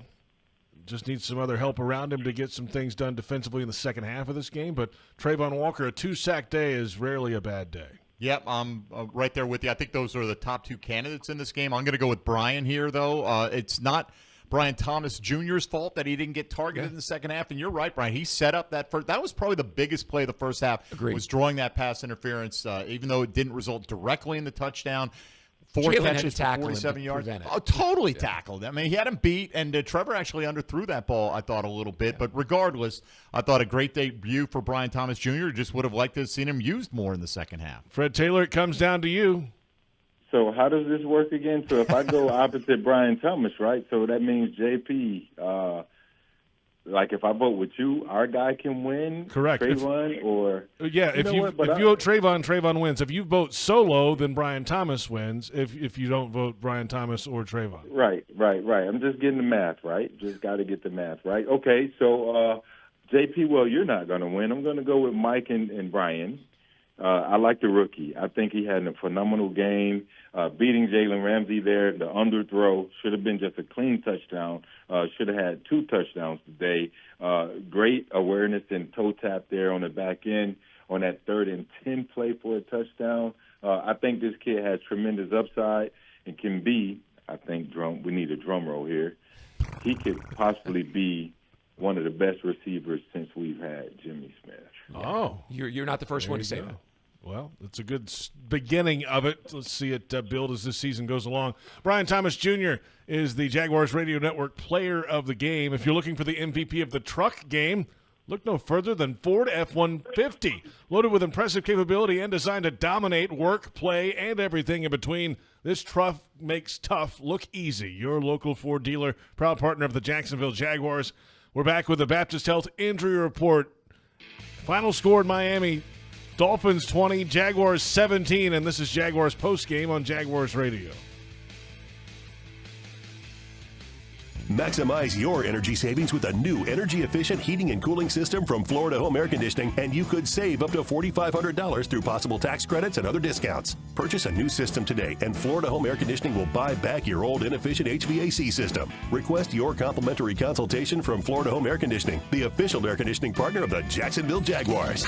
Just needs some other help around him to get some things done defensively in the second half of this game. But Trayvon Walker, a 2-sack day is rarely a bad day. Yep, I'm right there with you. I think those are the top 2 candidates in this game. I'm going to go with Brian here, though. It's not Brian Thomas Jr.'s fault that he didn't get targeted in the second half. And you're right, Brian. He set up that first. That was probably the biggest play of the first half. Agreed. Was drawing that pass interference, even though it didn't result directly in the touchdown. 4 Jalen had to catches for tackle him 47 to yards. prevent it. Oh, totally tackled. I mean, he had him beat, and Trevor actually underthrew that ball, I thought, a little bit. But regardless, I thought a great debut for Brian Thomas Jr. Just would have liked to have seen him used more in the second half. Fred Taylor, it comes down to you. So how does this work again? So if I go opposite Brian Thomas, right? So that means JP, like if I vote with you, our guy can win? Correct. Trayvon or Yeah, if you vote Trayvon wins. If you vote solo, then Brian Thomas wins. If you don't vote Brian Thomas or Trayvon. Right. I'm just getting the math right. Just got to get the math right. Okay, so JP, well, you're not going to win. I'm going to go with Mike and Brian. I like the rookie. I think he had a phenomenal game. Beating Jalen Ramsey there, the underthrow should have been just a clean touchdown. Should have had 2 touchdowns today. Great awareness and toe tap there on the back end on that 3rd and 10 play for a touchdown. I think this kid has tremendous upside and can be, I think, we need a drum roll here. He could possibly be one of the best receivers since we've had Jimmy Smith. Oh. You're not the first There one to you say go. that. Well, it's a good beginning of it. Let's see it build as this season goes along. Brian Thomas Jr. is the Jaguars Radio Network Player of the Game. If you're looking for the MVP of the truck game, look no further than Ford F-150. Loaded with impressive capability and designed to dominate work, play, and everything in between, this truck makes tough look easy. Your local Ford dealer, proud partner of the Jacksonville Jaguars. We're back with the Baptist Health Injury Report. Final score in Miami, Dolphins 20, Jaguars 17, and this is Jaguars postgame on Jaguars Radio. Maximize your energy savings with a new energy-efficient heating and cooling system from Florida Home Air Conditioning, and you could save up to $4,500 through possible tax credits and other discounts. Purchase a new system today, and Florida Home Air Conditioning will buy back your old inefficient HVAC system. Request your complimentary consultation from Florida Home Air Conditioning, the official air conditioning partner of the Jacksonville Jaguars.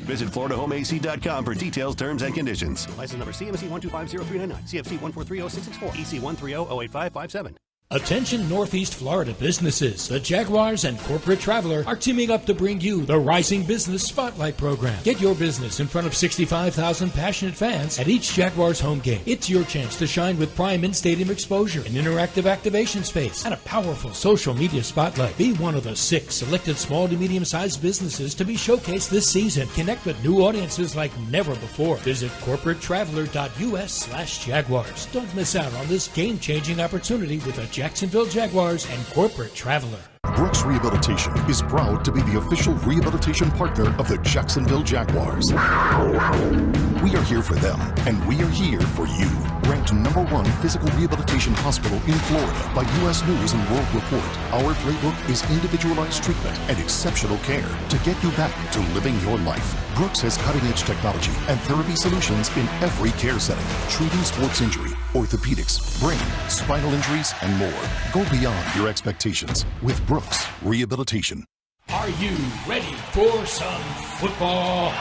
Visit FloridaHomeAC.com for details, terms, and conditions. License number CMC 1250399, CFC 1430664, EC 130-08557. Attention Northeast Florida businesses. The Jaguars and Corporate Traveler are teaming up to bring you the Rising Business Spotlight Program. Get your business in front of 65,000 passionate fans at each Jaguars home game. It's your chance to shine with prime in-stadium exposure, an interactive activation space, and a powerful social media spotlight. Be one of the 6 selected small to medium-sized businesses to be showcased this season. Connect with new audiences like never before. Visit corporatetraveler.us/Jaguars. Don't miss out on this game-changing opportunity with the Jacksonville Jaguars and Corporate Traveler. Brooks Rehabilitation is proud to be the official rehabilitation partner of the Jacksonville Jaguars. We are here for them, and we are here for you. Ranked #1 physical rehabilitation hospital in Florida by U.S. News and World Report, our playbook is individualized treatment and exceptional care to get you back to living your life. Brooks has cutting-edge technology and therapy solutions in every care setting, treating sports injury, orthopedics, brain, spinal injuries, and more. Go beyond your expectations with Brooks Rehabilitation. Are you ready for some football?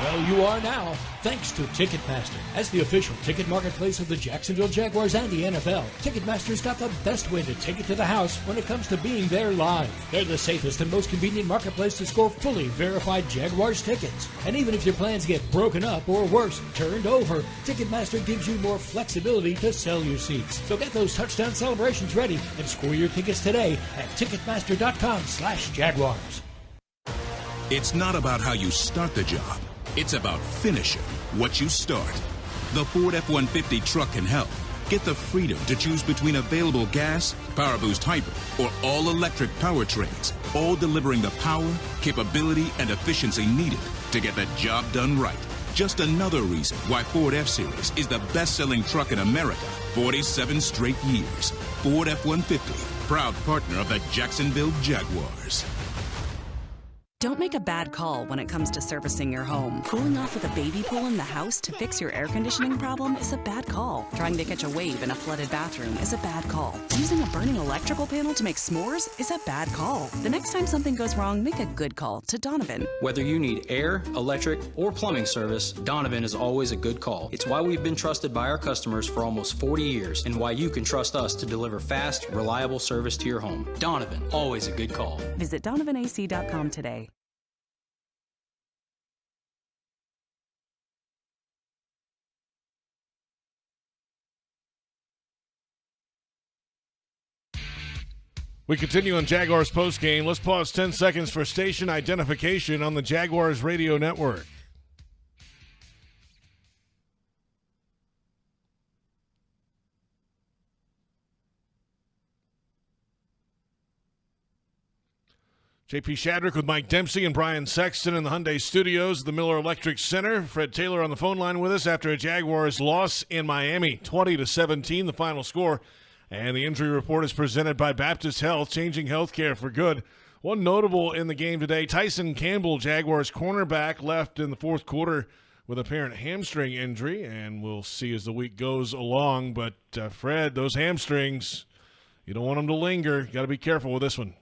Well, you are now, thanks to Ticketmaster. As the official ticket marketplace of the Jacksonville Jaguars and the NFL, Ticketmaster's got the best way to take it to the house when it comes to being there live. They're the safest and most convenient marketplace to score fully verified Jaguars tickets. And even if your plans get broken up or worse, turned over, Ticketmaster gives you more flexibility to sell your seats. So get those touchdown celebrations ready and score your tickets today at Ticketmaster.com/Jaguars. It's not about how you start the job. It's about finishing what you start. The Ford F-150 truck can help. Get the freedom to choose between available gas, Power Boost Hybrid, or all-electric powertrains, all delivering the power, capability, and efficiency needed to get the job done right. Just another reason why Ford F-Series is the best-selling truck in America 47 straight years. Ford F-150, proud partner of the Jacksonville Jaguars. Don't make a bad call when it comes to servicing your home. Cooling off with a baby pool in the house to fix your air conditioning problem is a bad call. Trying to catch a wave in a flooded bathroom is a bad call. Using a burning electrical panel to make s'mores is a bad call. The next time something goes wrong, make a good call to Donovan. Whether you need air, electric, or plumbing service, Donovan is always a good call. It's why we've been trusted by our customers for almost 40 years and why you can trust us to deliver fast, reliable service to your home. Donovan, always a good call. Visit DonovanAC.com today. We continue on Jaguars postgame. Let's pause 10 seconds for station identification on the Jaguars radio network. JP Shadrick with Mike Dempsey and Brian Sexton in the Hyundai Studios at the Miller Electric Center. Fred Taylor on the phone line with us after a Jaguars loss in Miami, 20-17, the final score. And the injury report is presented by Baptist Health, changing healthcare for good. One notable in the game today, Tyson Campbell, Jaguars cornerback, left in the fourth quarter with apparent hamstring injury, and we'll see as the week goes along. But, Fred, those hamstrings, you don't want them to linger. Got to be careful with this one.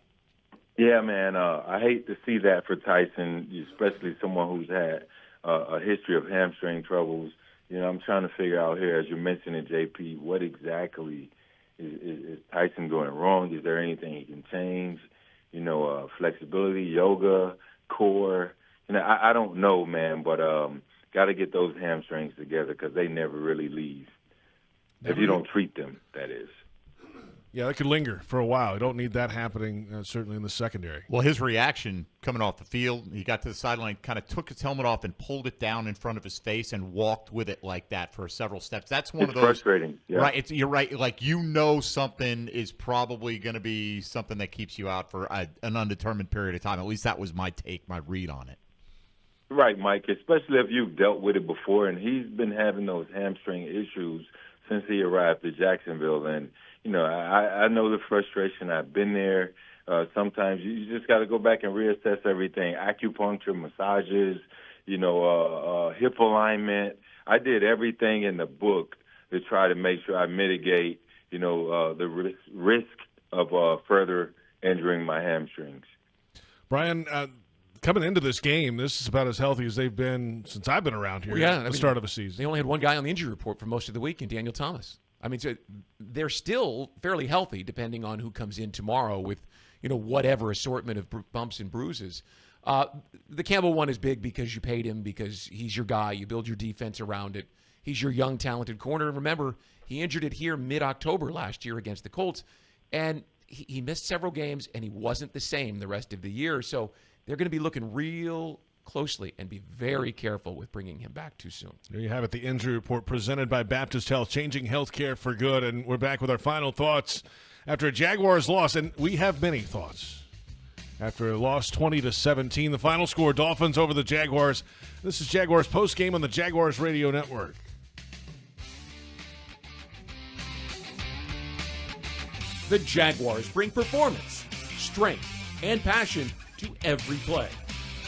Yeah, man, I hate to see that for Tyson, especially someone who's had a history of hamstring troubles. You know, I'm trying to figure out here, as you mentioned it, JP, what exactly is Tyson doing wrong? Is there anything he can change? You know, flexibility, yoga, core. You know, I don't know, man, but got to get those hamstrings together because they never really leave. If you don't treat them, that is. Yeah, that could linger for a while. You don't need that happening, certainly in the secondary. Well, his reaction coming off the field, he got to the sideline, kind of took his helmet off and pulled it down in front of his face and walked with it like that for several steps. That's one of those. Frustrating. Yeah. Right. You're right. Like, you know, something is probably going to be something that keeps you out for an undetermined period of time. At least that was my take, my read on it. Right, Mike, especially if you've dealt with it before. And he's been having those hamstring issues since he arrived to Jacksonville. And, you know, I know the frustration. I've been there. Sometimes you just got to go back and reassess everything. Acupuncture, massages, you know, hip alignment. I did everything in the book to try to make sure I mitigate, you know, the risk of further injuring my hamstrings. Brian, coming into this game, this is about as healthy as they've been since I've been around here at the start of a season. They only had one guy on the injury report for most of the week, and Daniel Thomas. I mean, so they're still fairly healthy, depending on who comes in tomorrow with, you know, whatever assortment of bumps and bruises. The Campbell one is big because you paid him, because he's your guy. You build your defense around it. He's your young, talented corner. And remember, he injured it here mid-October last year against the Colts, and he missed several games, and he wasn't the same the rest of the year. So they're going to be looking real closely and be very careful with bringing him back too soon. There you have it, the injury report presented by Baptist Health, changing healthcare for good. And we're back with our final thoughts after a Jaguars loss, and we have many thoughts. After a loss 20-17, the final score, Dolphins over the Jaguars. This is Jaguars postgame on the Jaguars Radio Network. The Jaguars bring performance, strength, and passion to every play.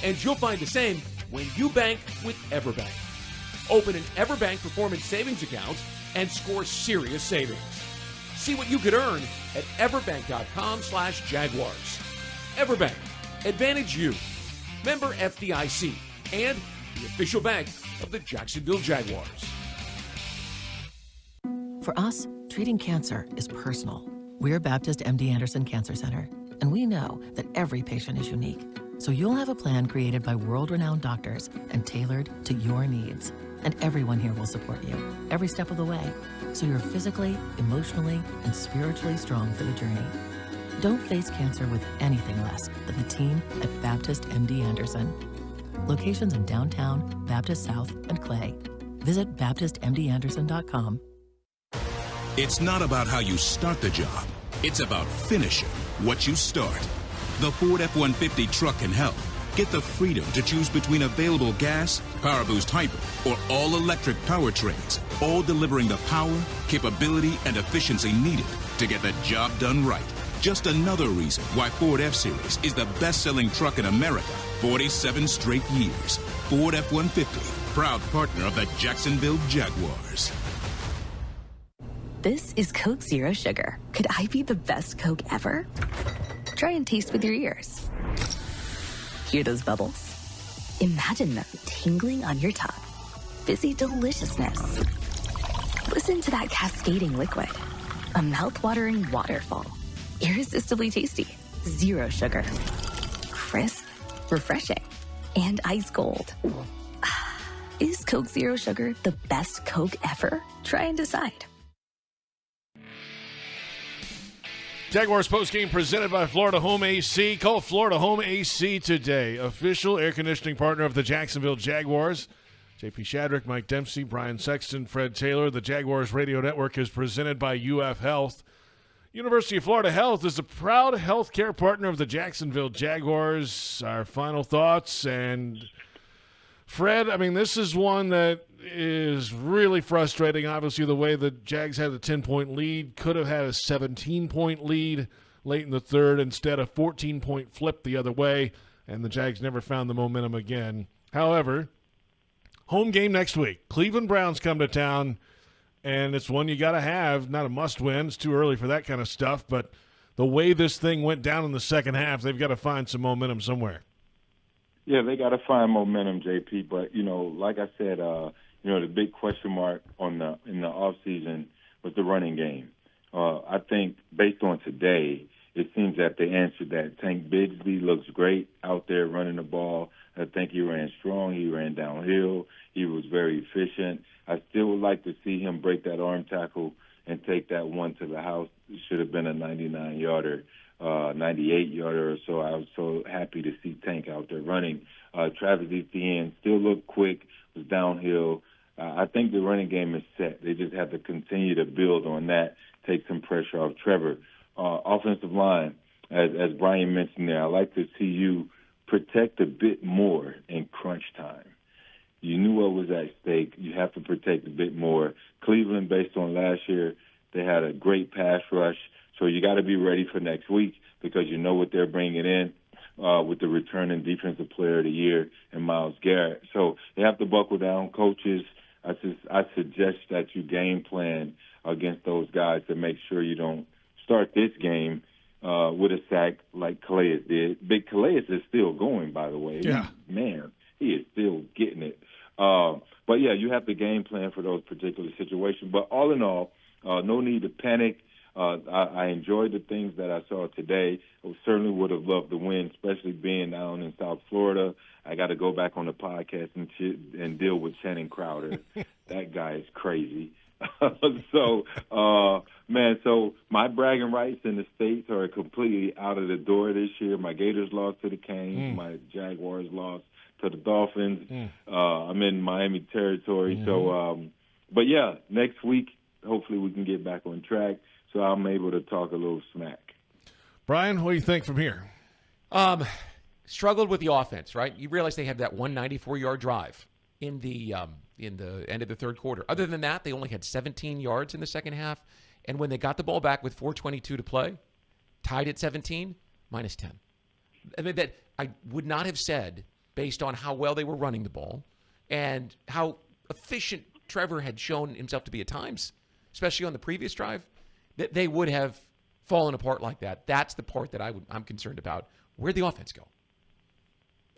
And you'll find the same when you bank with EverBank. Open an EverBank Performance Savings account and score serious savings. See what you could earn at everbank.com/Jaguars. Everbank, advantage you. Member FDIC and the official bank of the Jacksonville Jaguars. For us, treating cancer is personal. We're Baptist MD Anderson Cancer Center, and we know that every patient is unique. So you'll have a plan created by world-renowned doctors and tailored to your needs. And everyone here will support you every step of the way, so you're physically, emotionally, and spiritually strong for the journey. Don't face cancer with anything less than the team at Baptist MD Anderson. Locations in downtown, Baptist South, and Clay. Visit BaptistMDAnderson.com. It's not about how you start the job. It's about finishing what you start. The Ford F-150 truck can help. Get the freedom to choose between available gas, Power Boost Hybrid, or all-electric powertrains, all delivering the power, capability, and efficiency needed to get the job done right. Just another reason why Ford F-Series is the best-selling truck in America 47 straight years. Ford F-150, proud partner of the Jacksonville Jaguars. This is Coke Zero Sugar. Could I be the best Coke ever? Try and taste with your ears. Hear those bubbles? Imagine them tingling on your tongue. Fizzy deliciousness. Listen to that cascading liquid. A mouth-watering waterfall. Irresistibly tasty. Zero sugar. Crisp, refreshing, and ice cold. Is Coke Zero Sugar the best Coke ever? Try and decide. Jaguars postgame presented by Florida Home AC. Call Florida Home AC today. Official air conditioning partner of the Jacksonville Jaguars. JP Shadrick, Mike Dempsey, Brian Sexton, Fred Taylor. The Jaguars Radio Network is presented by UF Health. University of Florida Health is a proud healthcare partner of the Jacksonville Jaguars. Our final thoughts. And Fred, I mean, this is one that is really frustrating. Obviously, the way the Jags had a 10-point lead, could have had a 17-point lead late in the third, instead a 14-point flip the other way, and the Jags never found the momentum again. However, home game next week. Cleveland Browns come to town, and it's one you got to have. Not a must-win. It's too early for that kind of stuff, but the way this thing went down in the second half, they've got to find some momentum somewhere. Yeah, they got to find momentum, JP. But, like I said, the big question mark in the offseason was the running game. I think based on today, it seems that they answered that. Tank Bigsby looks great out there running the ball. I think he ran strong. He ran downhill. He was very efficient. I still would like to see him break that arm tackle and take that one to the house. It should have been a 99-yarder. 98-yarder or so. I was so happy to see Tank out there running. Travis Etienne still looked quick, was downhill. I think the running game is set. They just have to continue to build on that, take some pressure off Trevor. Offensive line, as Brian mentioned there, I like to see you protect a bit more in crunch time. You knew what was at stake. You have to protect a bit more. Cleveland, based on last year, they had a great pass rush. So you got to be ready for next week because you know what they're bringing in with the returning Defensive Player of the Year and Myles Garrett. So you have to buckle down. Coaches, I suggest that you game plan against those guys to make sure you don't start this game with a sack like Calais did. Big Calais is still going, by the way. Yeah. He is still getting it. But, yeah, you have to game plan for those particular situations. But all in all, no need to panic. I enjoyed the things that I saw today. I certainly would have loved the win, especially being down in South Florida. I got to go back on the podcast and deal with Shannon Crowder. That guy is crazy. So my bragging rights in the States are completely out of the door this year. My Gators lost to the Canes. My Jaguars lost to the Dolphins. I'm in Miami territory. So, but, yeah, next week, hopefully we can get back on track. So I'm able to talk a little smack. Brian, what do you think from here? Struggled with the offense, right? You realize they had that 194-yard drive in the end of the third quarter. Other than that, they only had 17 yards in the second half. And when they got the ball back with 4:22 to play, tied at 17, minus 10. I mean, that I would not have said based on how well they were running the ball and how efficient Trevor had shown himself to be at times especially on the previous drive, that they would have fallen apart like that. That's the part that I'm concerned about. Where'd the offense go?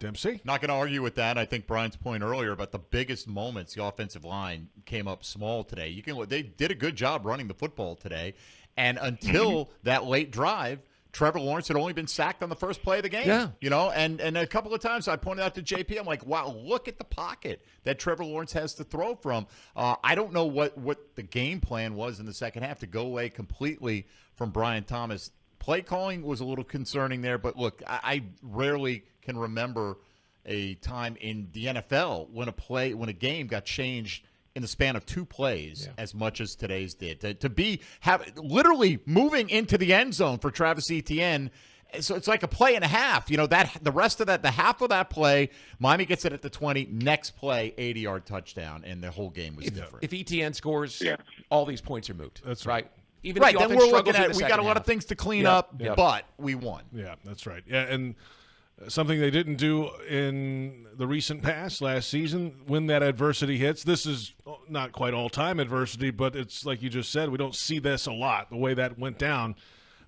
Dempsey? Not going to argue with that. I think Brian's point earlier about the biggest moments, the offensive line came up small today. They did a good job running the football today, and until that late drive, Trevor Lawrence had only been sacked on the first play of the game. Yeah. And a couple of times I pointed out to JP, I'm like, wow, look at the pocket that Trevor Lawrence has to throw from. I don't know what the game plan was in the second half to go away completely from Brian Thomas. Play calling was a little concerning there, but look, I rarely can remember a time in the NFL when a game got changed in the span of 2 plays as much as today's did. To have literally moving into the end zone for Travis Etienne, so it's like a play and a half. That the rest of that, the half of that play, Miami gets it at the 20. Next play, 80-yard touchdown, and the whole game was different. If Etienne scores, all these points are moot. That's right. Even if the then offense we're looking struggles at we got a lot of things to clean up, but we won. Yeah, that's right. Yeah, and something they didn't do in the recent past last season when that adversity hits. This is not quite all-time adversity, but it's like you just said, we don't see this a lot. The way that went down,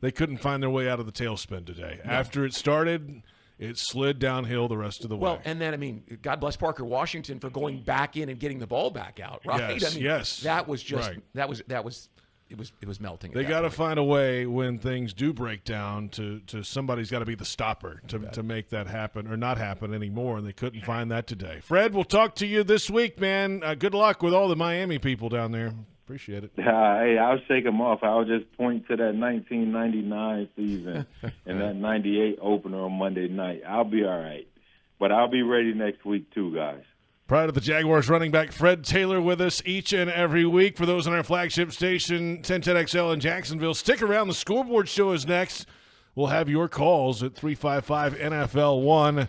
they couldn't find their way out of the tailspin today. No. After it started, it slid downhill the rest of the way. Well, and then, God bless Parker Washington for going back in and getting the ball back out, right? Yes, That was just right. It was melting. They got to find a way when things do break down to somebody's got to be the stopper to make that happen or not happen anymore, and they couldn't find that today. Fred, we'll talk to you this week, man. Good luck with all the Miami people down there. Appreciate it. Hey, I'll shake them off. I'll just point to that 1999 season and that 98 opener on Monday night. I'll be all right. But I'll be ready next week too, guys. Prior to the Jaguars running back Fred Taylor with us each and every week. For those on our flagship station, 1010XL in Jacksonville, stick around. The Scoreboard Show is next. We'll have your calls at 355-NFL-1.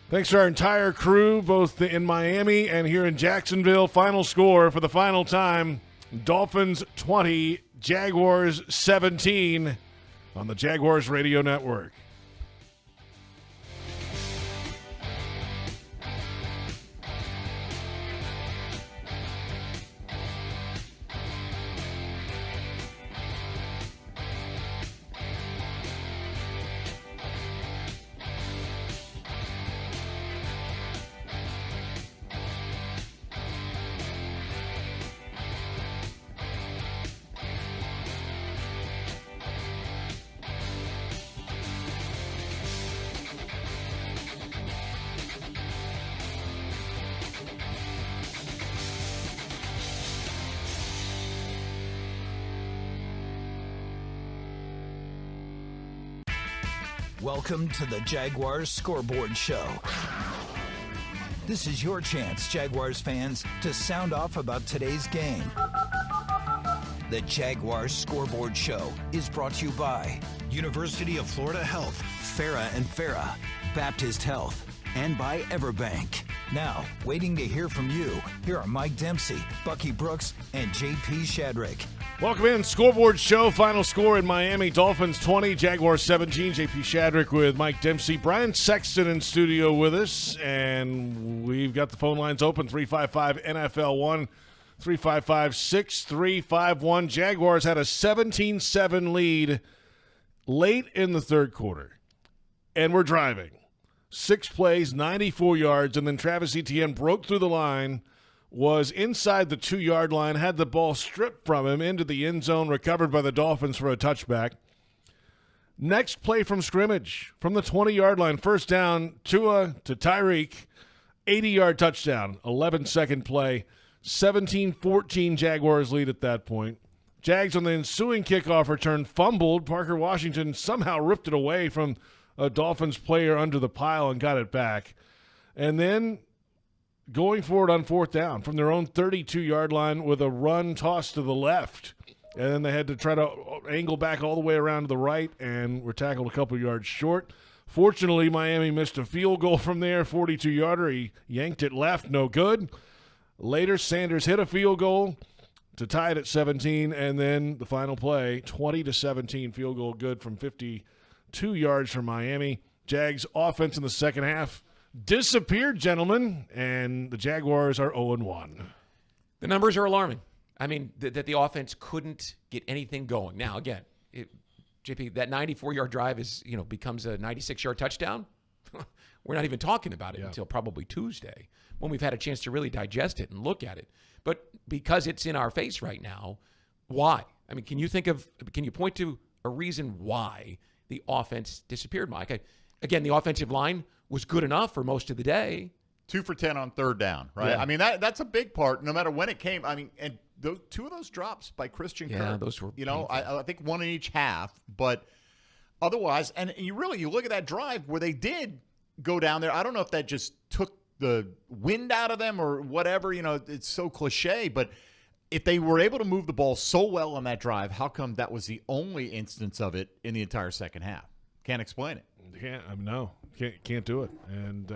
Thanks to our entire crew, both in Miami and here in Jacksonville. Final score for the final time, Dolphins 20, Jaguars 17 on the Jaguars Radio Network. Welcome to the Jaguars Scoreboard Show. This is your chance, Jaguars fans, to sound off about today's game. The Jaguars Scoreboard Show is brought to you by University of Florida Health, Farah and Farah, Baptist Health, and by Everbank. Now, waiting to hear from you, here are Mike Dempsey, Bucky Brooks, and JP Shadrick. Welcome in. Scoreboard Show. Final score in Miami. Dolphins 20, Jaguars 17. JP Shadrick with Mike Dempsey. Brian Sexton in studio with us. And we've got the phone lines open. 355-NFL-1. 355-6351. Jaguars had a 17-7 lead late in the third quarter. And we're driving. 6 plays, 94 yards. And then Travis Etienne broke through the line, was inside the 2-yard line, had the ball stripped from him into the end zone, recovered by the Dolphins for a touchback. Next play from scrimmage, from the 20-yard line, first down, Tua to Tyreek, 80-yard touchdown, 11-second play, 17-14 Jaguars lead at that point. Jags on the ensuing kickoff return fumbled. Parker Washington somehow ripped it away from a Dolphins player under the pile and got it back. And then going forward on fourth down from their own 32-yard line with a run toss to the left. And then they had to try to angle back all the way around to the right and were tackled a couple yards short. Fortunately, Miami missed a field goal from there, 42-yarder. He yanked it left, no good. Later, Sanders hit a field goal to tie it at 17, and then the final play, 20-17 field goal good from 52 yards from Miami. Jags offense in the second half disappeared, gentlemen, and the Jaguars are 0-1. The numbers are alarming. I mean, that the offense couldn't get anything going. Now, again, JP, that 94-yard drive becomes a 96-yard touchdown. We're not even talking about it until probably Tuesday when we've had a chance to really digest it and look at it. But because it's in our face right now, why? I mean, can you point to a reason why the offense disappeared, Mike? Again, the offensive line was good enough for most of the day. 2 for 10 on third down, right? Yeah. I mean, that's a big part, no matter when it came. I mean, and two of those drops by Christian Kirk. Those were I think one in each half. But otherwise, and you look at that drive where they did go down there. I don't know if that just took the wind out of them or whatever. It's so cliche, but if they were able to move the ball so well on that drive, how come that was the only instance of it in the entire second half? Can't explain it. Can't do it. And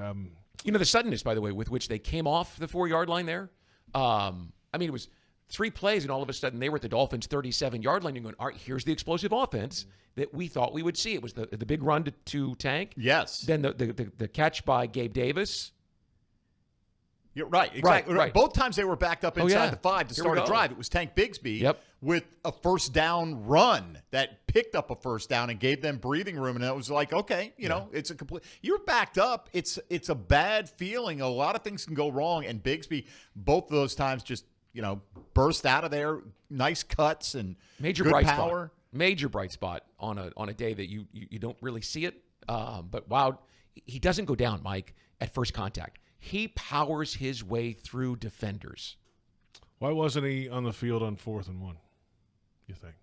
the suddenness, by the way, with which they came off the 4-yard line there. I mean, it was 3 plays, and all of a sudden they were at the Dolphins' 37-yard line. You're going, all right, here's the explosive offense that we thought we would see. It was the big run to Tank. Yes. Then the catch by Gabe Davis. You're right, exactly. Right. Both times they were backed up inside the 5 to start a drive. It was Tank Bigsby with a first down run that picked up a first down and gave them breathing room. And it was like, okay, it's a complete – you're backed up. It's a bad feeling. A lot of things can go wrong. And Bigsby, both of those times just, burst out of there. Nice cuts and major good bright power. Spot. Major bright spot on a day that you don't really see it. But, wow, he doesn't go down, Mike, at first contact. He powers his way through defenders. Why wasn't he on the field on 4th and 1, you think?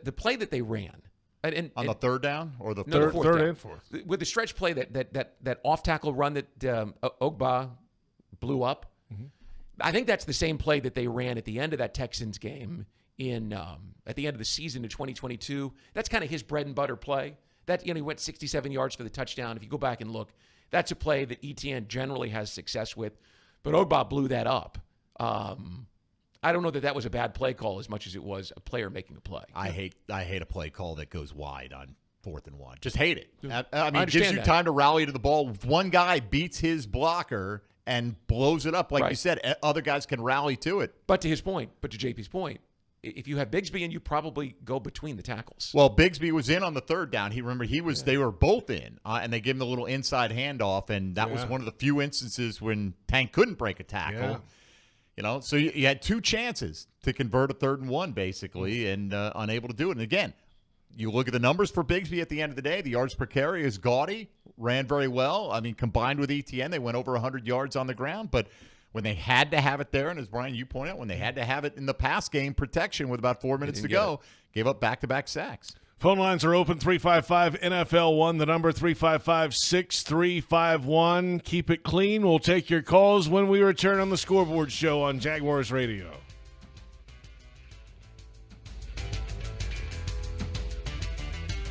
The play that they ran. And on the third down or the third down. and fourth? With the stretch play, that off-tackle run that Ogba blew up, I think that's the same play that they ran at the end of that Texans game at the end of the season in 2022. That's kind of his bread and butter play. That he went 67 yards for the touchdown. If you go back and look, that's a play that ETN generally has success with, but Ogba blew that up. I don't know that was a bad play call as much as it was a player making a play. I hate a play call that goes wide on 4th and 1. Just hate it. I mean, I it gives you that. time to rally to the ball. One guy beats his blocker and blows it up, like you said. Other guys can rally to it. But to JP's point, if you have Bigsby in, you probably go between the tackles. Well, Bigsby was in on the third down. They were both in, and they gave him the little inside handoff, and that was one of the few instances when Tank couldn't break a tackle. Yeah. So you had 2 chances to convert a 3rd and 1, basically, and unable to do it. And again, you look at the numbers for Bigsby at the end of the day. The yards per carry is gaudy, ran very well. I mean, combined with ETN, they went over 100 yards on the ground, but when they had to have it there, and as Brian, you point out, when they had to have it in the pass game protection with about 4 minutes to go, gave up back-to-back sacks. Phone lines are open, 355-NFL-1, the number 355-6351. Keep it clean. We'll take your calls when we return on the Scoreboard Show on Jaguars Radio.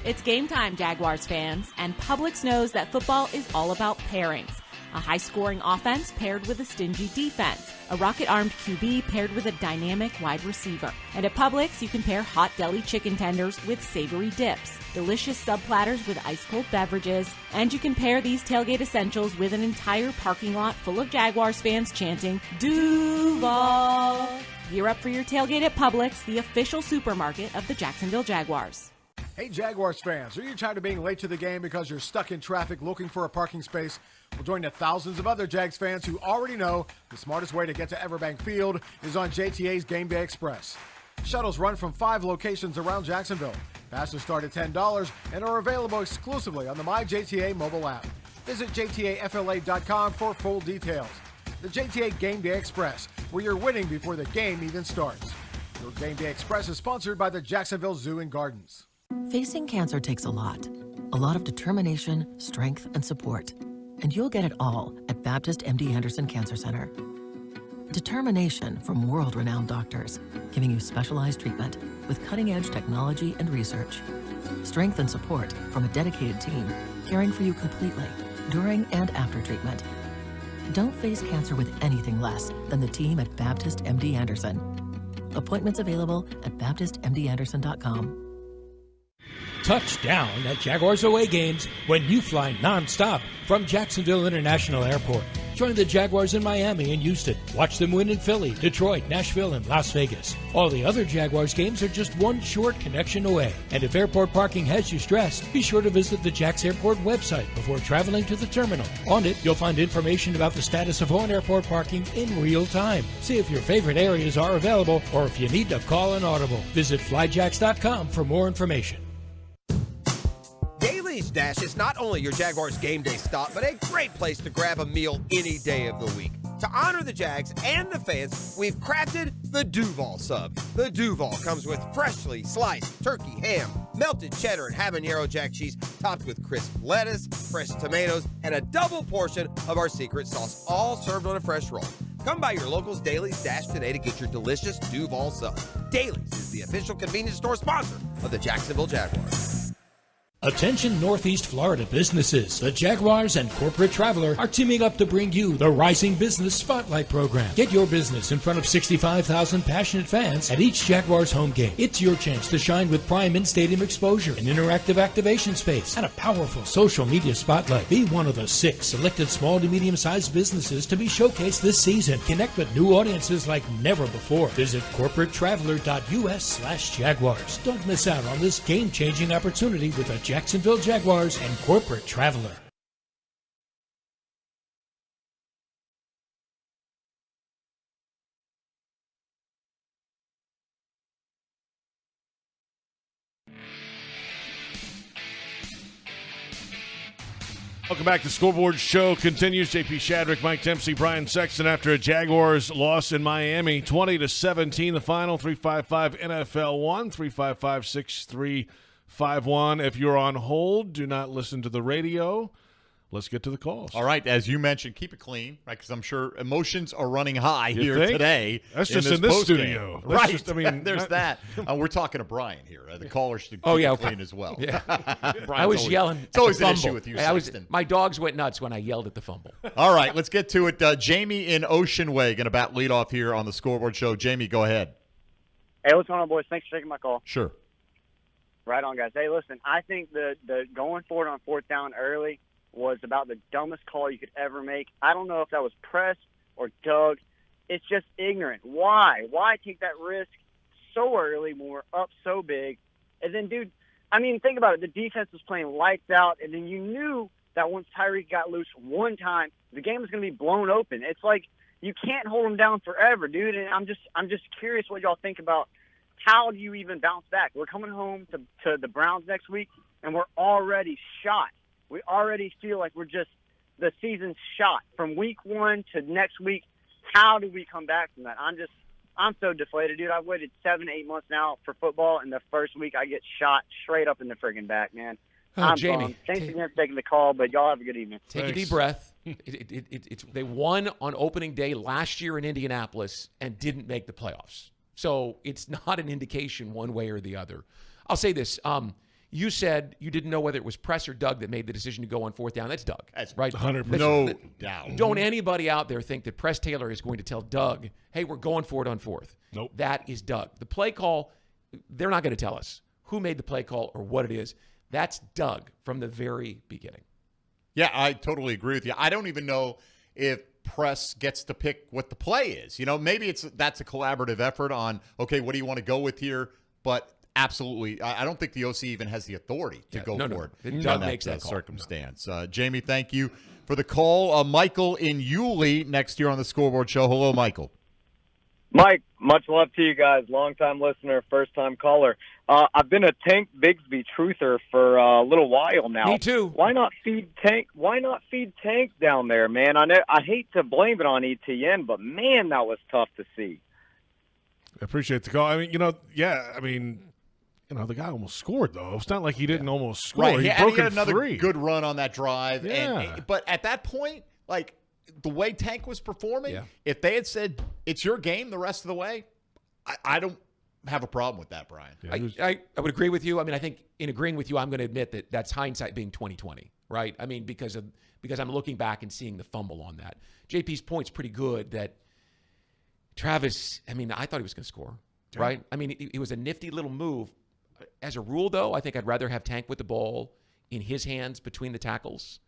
It's game time, Jaguars fans, and Publix knows that football is all about pairings. A high-scoring offense paired with a stingy defense. A rocket-armed QB paired with a dynamic wide receiver. And at Publix, you can pair hot deli chicken tenders with savory dips, delicious sub-platters with ice-cold beverages, and you can pair these tailgate essentials with an entire parking lot full of Jaguars fans chanting, Duval! Gear up for your tailgate at Publix, the official supermarket of the Jacksonville Jaguars. Hey Jaguars fans, are you tired of being late to the game because you're stuck in traffic looking for a parking space? Well, join the thousands of other Jags fans who already know the smartest way to get to Everbank Field is on JTA's Game Day Express. Shuttles run from 5 locations around Jacksonville. Passes start at $10 and are available exclusively on the MyJTA mobile app. Visit JTAFLA.com for full details. The JTA Game Day Express, where you're winning before the game even starts. Your Game Day Express is sponsored by the Jacksonville Zoo and Gardens. Facing cancer takes a lot of determination, strength, and support. And you'll get it all at Baptist MD Anderson Cancer Center. Determination from world-renowned doctors, giving you specialized treatment with cutting-edge technology and research. Strength and support from a dedicated team, caring for you completely, during and after treatment. Don't face cancer with anything less than the team at Baptist MD Anderson. Appointments available at baptistmdanderson.com. Touchdown at Jaguars away games when you fly nonstop from Jacksonville International Airport. Join the Jaguars in Miami and Houston. Watch them win in Philly, Detroit, Nashville, and Las Vegas. All the other Jaguars games are just one short connection away. And if airport parking has you stressed, be sure to visit the Jax Airport website before traveling to the terminal. On it, you'll find information about the status of on-airport parking in real time. See if your favorite areas are available or if you need to call an audible. Visit flyjax.com for more information. Daly's Dash is not only your Jaguars game day stop, but a great place to grab a meal any day of the week. To honor the Jags and the fans, we've crafted the Duval Sub. The Duval comes with freshly sliced turkey ham, melted cheddar and habanero jack cheese, topped with crisp lettuce, fresh tomatoes, and a double portion of our secret sauce, all served on a fresh roll. Come by your local's Daly's Dash today to get your delicious Duval Sub. Daly's is the official convenience store sponsor of the Jacksonville Jaguars. Attention Northeast Florida businesses. The Jaguars and Corporate Traveler are teaming up to bring you the Rising Business Spotlight Program. Get your business in front of 65,000 passionate fans at each Jaguars home game. It's your chance to shine with prime in-stadium exposure, an interactive activation space, and a powerful social media spotlight. Be one of the 6 selected small to medium-sized businesses to be showcased this season. Connect with new audiences like never before. Visit corporatetraveler.us/Jaguars. Don't miss out on this game-changing opportunity with the Jacksonville Jaguars and Corporate Traveler. Welcome back to Scoreboard Show. Continues. JP Shadrick, Mike Dempsey, Brian Sexton after a Jaguars loss in Miami. 20-17 the final. 355 NFL 1. 355-6351. If you're on hold, do not listen to the radio. Let's get to the calls. All right, as you mentioned, keep it clean, right? Because I'm sure emotions are running high You here think? today. That's just in this studio. That's Right. just, I mean, there's that. We're talking to Brian here. The caller should keep it clean as well. Yeah. Brian's I was yelling. It's always at the an fumble. issue with you, I was, Sexton. my dogs went nuts when I yelled at the fumble. All right, let's get to it. Jamie in Ocean Way going to bat leadoff here on the Scoreboard Show. Jamie, go ahead. Hey, what's going on, boys? Thanks for taking my call. Sure. Right on, guys. Hey, listen, I think the going for it on 4th down early was about the dumbest call you could ever make. I don't know if that was Press or Doug. It's just ignorant. Why? Why take that risk so early when we're up so big? And then, dude, I mean, think about it. The defense was playing lights out, and then you knew that once Tyreek got loose one time, the game was going to be blown open. It's like you can't hold him down forever, dude. And I'm just curious what y'all think about how do you even bounce back? We're coming home to the Browns next week, and we're already shot. We already feel like the season's shot from week 1 to next week. How do we come back from that? I'm so deflated, dude. I've waited 7-8 months now for football, and the first week I get shot straight up in the friggin' back, man. I'm Jamie, bummed. Thanks again for taking the call, but y'all have a good evening. Take a deep breath. They won on opening day last year in Indianapolis and didn't make the playoffs. So it's not an indication one way or the other. I'll say this. You said you didn't know whether it was Press or Doug that made the decision to go on 4th down. That's Doug. That's right. 100%. No doubt. Don't anybody out there think that Press Taylor is going to tell Doug, hey, we're going for it on 4th. Nope. That is Doug. The play call, they're not going to tell us who made the play call or what it is. That's Doug from the very beginning. Yeah, I totally agree with you. I don't even know if Press gets to pick what the play is. You know, maybe that's a collaborative effort on, okay, what do you want to go with here? But absolutely, I don't think the OC even has the authority to go for it. Doug makes that call. Circumstance. Jamie, thank you for the call. Michael in Yulee next year on the Scoreboard Show. Hello, Michael. Mike, much love to you guys. Long-time listener, first-time caller. I've been a Tank Bigsby truther for a little while now. Me too. Why not feed Tank? Why not feed Tank down there, man? I hate to blame it on ETN, but man, that was tough to see. I appreciate the call. I mean, the guy almost scored, though. It's not like he didn't almost score. Right. He and broke he had in another 3. good run on that drive. Yeah. But at that point, like, the way Tank was performing, if they had said, it's your game the rest of the way, I don't have a problem with that, Brian. I would agree with you. I mean, I think in agreeing with you, I'm going to admit that that's hindsight being 20/20, right? I mean, because I'm looking back and seeing the fumble on that. JP's point's pretty good that Travis, I mean, I thought he was going to score, right? I mean, it was a nifty little move. As a rule, though, I think I'd rather have Tank with the ball in his hands between the tackles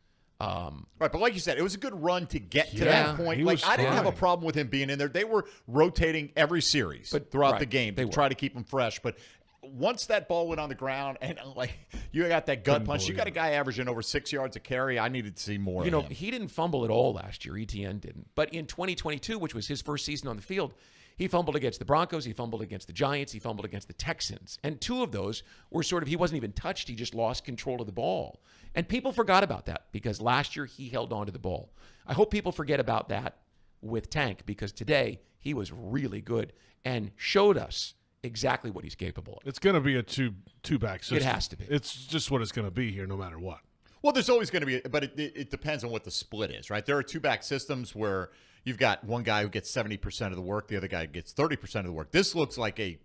Right, but like you said, it was a good run to get to Yeah, that point. he Like was I didn't have a fine. problem with him being in there. They were rotating every series throughout right, the game they to were. try to keep him fresh. But once that ball went on the ground and like you got that gut punch, you got a guy averaging over 6 yards a carry. I needed to see more. You know, of him. he didn't fumble at all last year. ETN didn't. But in 2022, which was his first season on the field, he fumbled against the Broncos, he fumbled against the Giants, he fumbled against the Texans. And 2 of those were sort of, he wasn't even touched, he just lost control of the ball. And people forgot about that because last year he held on to the ball. I hope people forget about that with Tank because today he was really good and showed us exactly what he's capable of. It's going to be a two-back system. It has to be. It's just what it's going to be here no matter what. Well, there's always going to be, but it depends on what the split is, right? There are 2-back systems where you've got one guy who gets 70% of the work, the other guy gets 30% of the work. This looks like a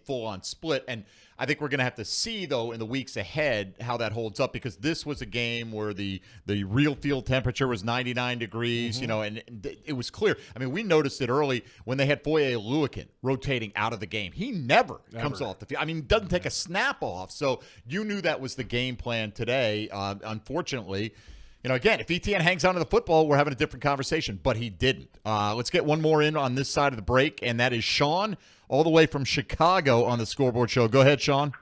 full-on split, and I think we're going to have to see, though, in the weeks ahead how that holds up because this was a game where the real field temperature was 99 degrees, you know, and it was clear. I mean, we noticed it early when they had Foye Oluokun rotating out of the game. He never comes off the field. I mean, doesn't take a snap off, so you knew that was the game plan today. Unfortunately, you know, again, if ETN hangs on to the football, we're having a different conversation, but he didn't. Let's get one more in on this side of the break, and that is Sean, all the way from Chicago on the Scoreboard Show. Go ahead, Sean.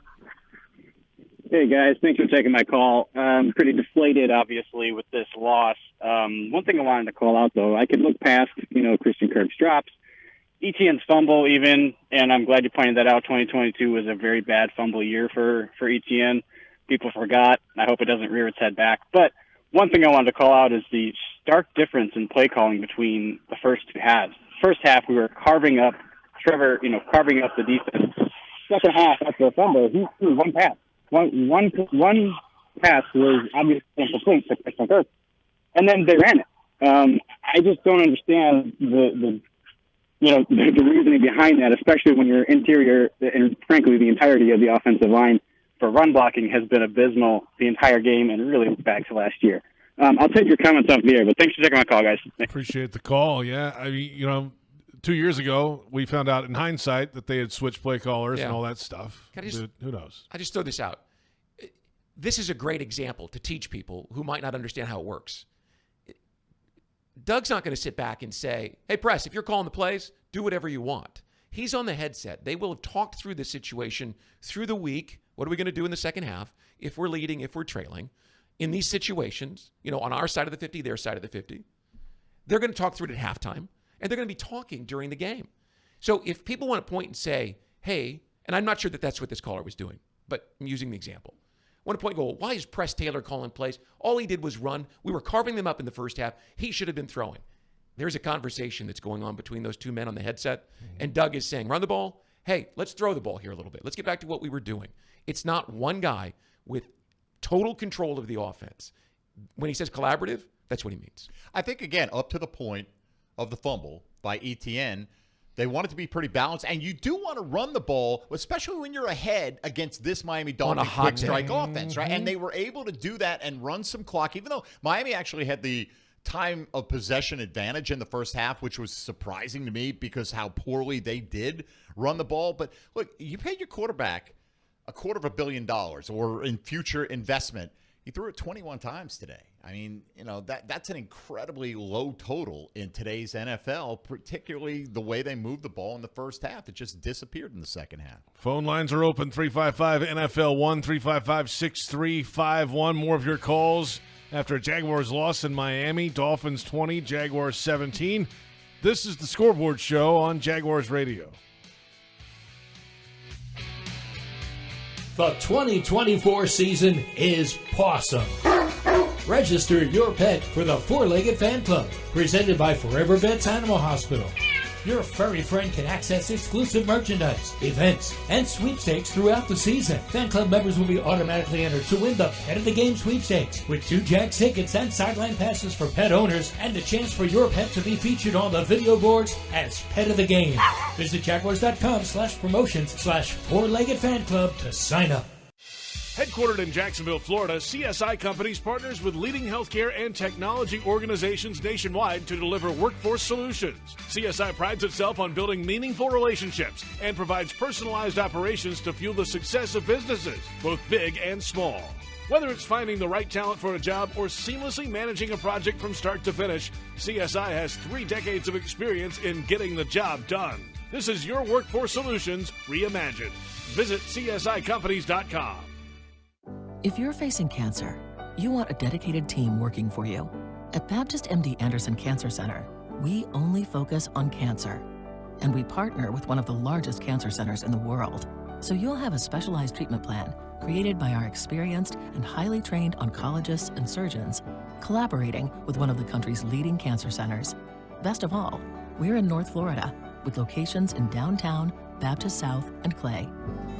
Hey, guys. Thanks for taking my call. Pretty deflated, obviously, with this loss. One thing I wanted to call out, though, I could look past, Christian Kirk's drops, ETN's fumble even, and I'm glad you pointed that out. 2022 was a very bad fumble year for ETN. People forgot. I hope it doesn't rear its head back. But one thing I wanted to call out is the stark difference in play calling between the first 2 halves. First half, we were carving up Trevor, carving up the defense. Second half, after a fumble, he threw one pass. One pass was obviously incomplete to Christian Kirk, and then they ran it. I just don't understand the reasoning behind that, especially when your interior and frankly the entirety of the offensive line for run blocking has been abysmal the entire game and really back to last year. I'll take your comments off the air, but thanks for taking my call, guys. Appreciate the call. Yeah, I mean, 2 years ago, we found out in hindsight that they had switched play callers and all that stuff. Who knows? I just throw this out. This is a great example to teach people who might not understand how it works. Doug's not going to sit back and say, hey, press, if you're calling the plays, do whatever you want. He's on the headset. They will have talked through the situation through the week. What are we going to do in the second half? If we're leading, if we're trailing. In these situations, on our side of the 50, their side of the 50, they're going to talk through it at halftime. And they're going to be talking during the game. So if people want to point and say, hey, and I'm not sure that that's what this caller was doing, but I'm using the example. I want to point and go, why is Press Taylor calling plays? All he did was run. We were carving them up in the first half. He should have been throwing. There's a conversation that's going on between those 2 men on the headset. And Doug is saying, run the ball. Hey, let's throw the ball here a little bit. Let's get back to what we were doing. It's not one guy with total control of the offense. When he says collaborative, that's what he means. I think, again, up to the point of the fumble by ETN, they want it to be pretty balanced, and you do want to run the ball, especially when you're ahead against this Miami Dolphins quick strike offense, right? And they were able to do that and run some clock, even though Miami actually had the time of possession advantage in the first half, which was surprising to me because how poorly they did run the ball. But look, you paid your quarterback $250 million or in future investment. He threw it 21 times today. I mean, that's an incredibly low total in today's NFL, particularly the way they moved the ball in the first half. It just disappeared in the second half. Phone lines are open, 355-NFL-1, 355-6351. More of your calls after a Jaguars loss in Miami. Dolphins 20, Jaguars 17. This is the Scoreboard Show on Jaguars Radio. The 2024 season is pawsome. Register your pet for the Four-Legged Fan Club, presented by Forever Vets Animal Hospital. Your furry friend can access exclusive merchandise, events, and sweepstakes throughout the season. Fan club members will be automatically entered to win the Pet of the Game sweepstakes with 2 Jags tickets and sideline passes for pet owners and the chance for your pet to be featured on the video boards as Pet of the Game. Visit Jaguars.com/promotions/Four-Legged Fan Club to sign up. Headquartered in Jacksonville, Florida, CSI Companies partners with leading healthcare and technology organizations nationwide to deliver workforce solutions. CSI prides itself on building meaningful relationships and provides personalized operations to fuel the success of businesses, both big and small. Whether it's finding the right talent for a job or seamlessly managing a project from start to finish, CSI has 3 decades of experience in getting the job done. This is your workforce solutions reimagined. Visit CSICompanies.com. If you're facing cancer, you want a dedicated team working for you. At Baptist MD Anderson Cancer Center, we only focus on cancer. And we partner with one of the largest cancer centers in the world. So you'll have a specialized treatment plan created by our experienced and highly trained oncologists and surgeons, collaborating with one of the country's leading cancer centers. Best of all, we're in North Florida with locations in downtown, Baptist South, and Clay.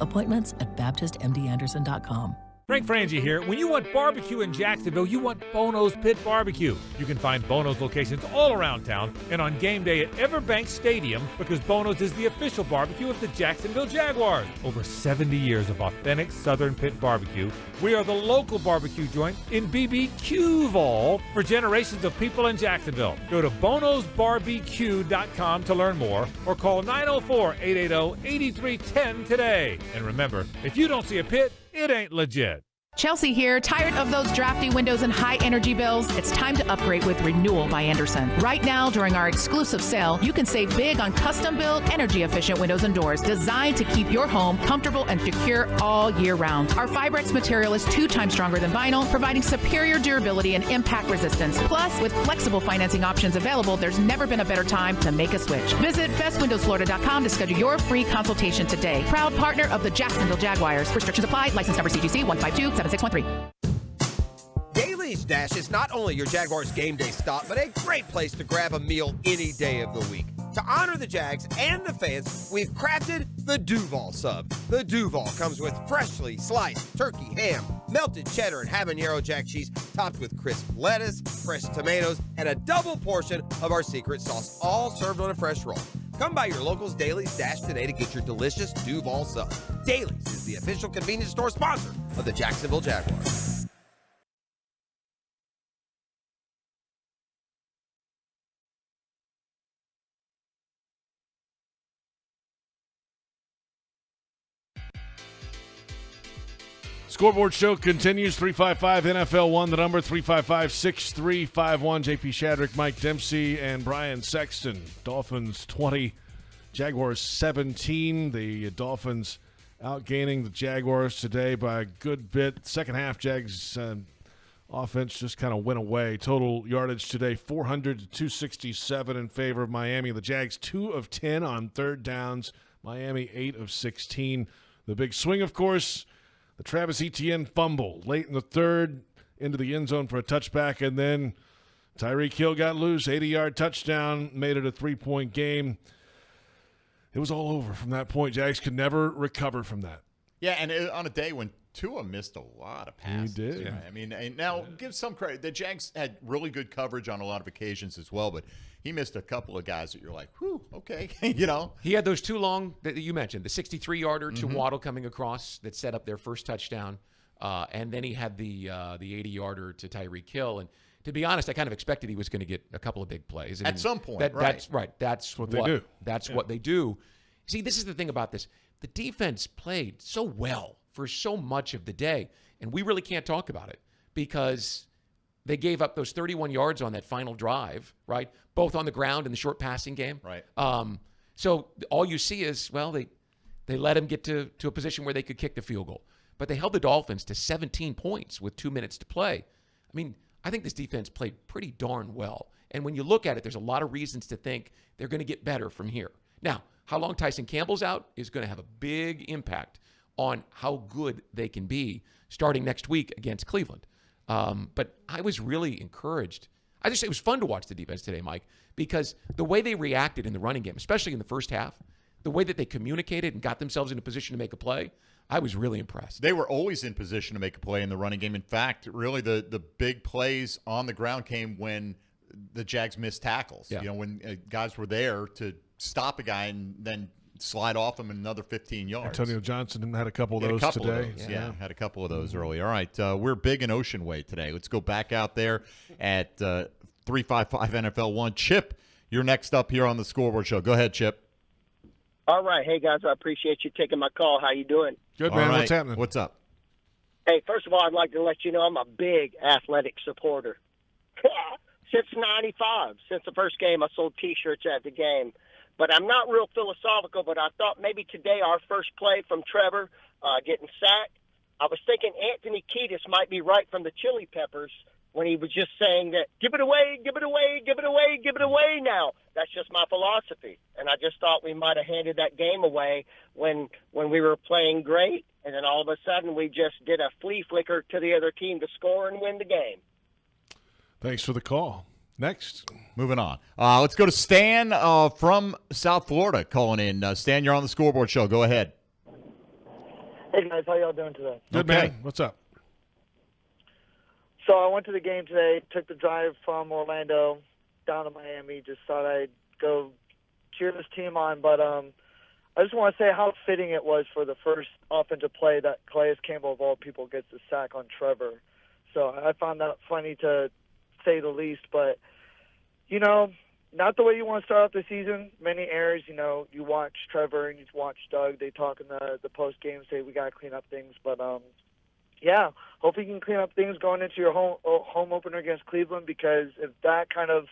Appointments at BaptistMDAnderson.com. Frank Frangie here. When you want barbecue in Jacksonville, you want Bono's Pit Barbecue. You can find Bono's locations all around town and on game day at Everbank Stadium, because Bono's is the official barbecue of the Jacksonville Jaguars. Over 70 years of authentic Southern Pit Barbecue. We are the local barbecue joint in BBQval for generations of people in Jacksonville. Go to bonosbarbecue.com to learn more or call 904-880-8310 today. And remember, if you don't see a pit, it ain't legit. Chelsea here. Tired of those drafty windows and high energy bills? It's time to upgrade with Renewal by Anderson. Right now, during our exclusive sale, you can save big on custom-built, energy-efficient windows and doors designed to keep your home comfortable and secure all year round. Our Fibrex material is 2 times stronger than vinyl, providing superior durability and impact resistance. Plus, with flexible financing options available, there's never been a better time to make a switch. Visit bestwindowsflorida.com to schedule your free consultation today. Proud partner of the Jacksonville Jaguars. Restrictions apply. License number CGC 1527613. Daly's Dash is not only your Jaguars game day stop, but a great place to grab a meal any day of the week. To honor the Jags and the fans, we've crafted the Duval Sub. The Duval comes with freshly sliced turkey ham, melted cheddar and habanero jack cheese, topped with crisp lettuce, fresh tomatoes, and a double portion of our secret sauce, all served on a fresh roll. Come by your local's Daly's Dash today to get your delicious Duval Sub. Daly's is the official convenience store sponsor of the Jacksonville Jaguars. Scoreboard Show continues. 355 NFL 1, the number 355-6351. JP Shadrick, Mike Dempsey, and Brian Sexton. Dolphins 20, Jaguars 17. The Dolphins outgaining the Jaguars today by a good bit. Second half, Jags offense just kind of went away. Total yardage today, 400 to 267 in favor of Miami. The Jags 2 of 10 on third downs. Miami 8 of 16. The big swing, of course, the Travis Etienne fumble late in the third into the end zone for a touchback, and then Tyreek Hill got loose, 80-yard touchdown, made it a 3-point game. It was all over from that point. Jags could never recover from that. Yeah, and on a day when Tua missed a lot of passes. He did. Right? I mean, and now give some credit. The Jags had really good coverage on a lot of occasions as well, but he missed a couple of guys that you're like, whew, okay, you know. He had those 2 long that you mentioned, the 63-yarder to Waddle coming across that set up their first touchdown, and then he had the 80-yarder to Tyreek Hill. And to be honest, I kind of expected he was going to get a couple of big plays. At some point, right. That's right. That's what they do. That's what they do. See, this is the thing about this. The defense played so well for so much of the day, and we really can't talk about it because they gave up those 31 yards on that final drive, right? Both on the ground and the short passing game. Right. So all you see is, well, they let him get to a position where they could kick the field goal. But they held the Dolphins to 17 points with 2 minutes to play. I mean, I think this defense played pretty darn well. And when you look at it, there's a lot of reasons to think they're going to get better from here. Now, how long Tyson Campbell's out is going to have a big impact on how good they can be starting next week against Cleveland. But I was really encouraged. It was fun to watch the defense today, Mike, because the way they reacted in the running game, especially in the first half, the way that they communicated and got themselves in a position to make a play, I was really impressed. They were always in position to make a play in the running game. In fact, really the big plays on the ground came when the Jags missed tackles. Yeah. You know, when guys were there to stop a guy and then slide off him another 15 yards. Antonio Johnson had a couple of those today. Yeah, had a couple of those early. All right, we're big in Ocean Way today. Let's go back out there at 355 NFL 1. Chip, you're next up here on the Scoreboard Show. Go ahead, Chip. All right. Hey, guys, I appreciate you taking my call. How you doing? Good, man. All right. What's happening? What's up? Hey, first of all, I'd like to let you know I'm a big athletic supporter. Since '95, since the first game, I sold T-shirts at the game. But I'm not real philosophical, but I thought maybe today our first play from Trevor getting sacked, I was thinking Anthony Kiedis might be right from the Chili Peppers when he was just saying that, give it away, give it away, give it away, give it away now. That's just my philosophy. And I just thought we might have handed that game away when we were playing great, and then all of a sudden we just did a flea flicker to the other team to score and win the game. Thanks for the call. Next. Moving on. Let's go to Stan from South Florida calling in. Stan, you're on the Scoreboard Show. Go ahead. Hey, guys. How y'all doing today? Good, man. What's up? So I went to the game today, took the drive from Orlando down to Miami, just thought I'd go cheer this team on. But I just want to say how fitting it was for the first offensive play that Calais Campbell, of all people, gets the sack on Trevor. So I found that funny to say the least. But, you know, not the way you want to start off the season. Many errors, you know, you watch Trevor and you watch Doug. They talk in the post-game, say we got to clean up things. But, yeah, hopefully you can clean up things going into your home opener against Cleveland, because if that kind of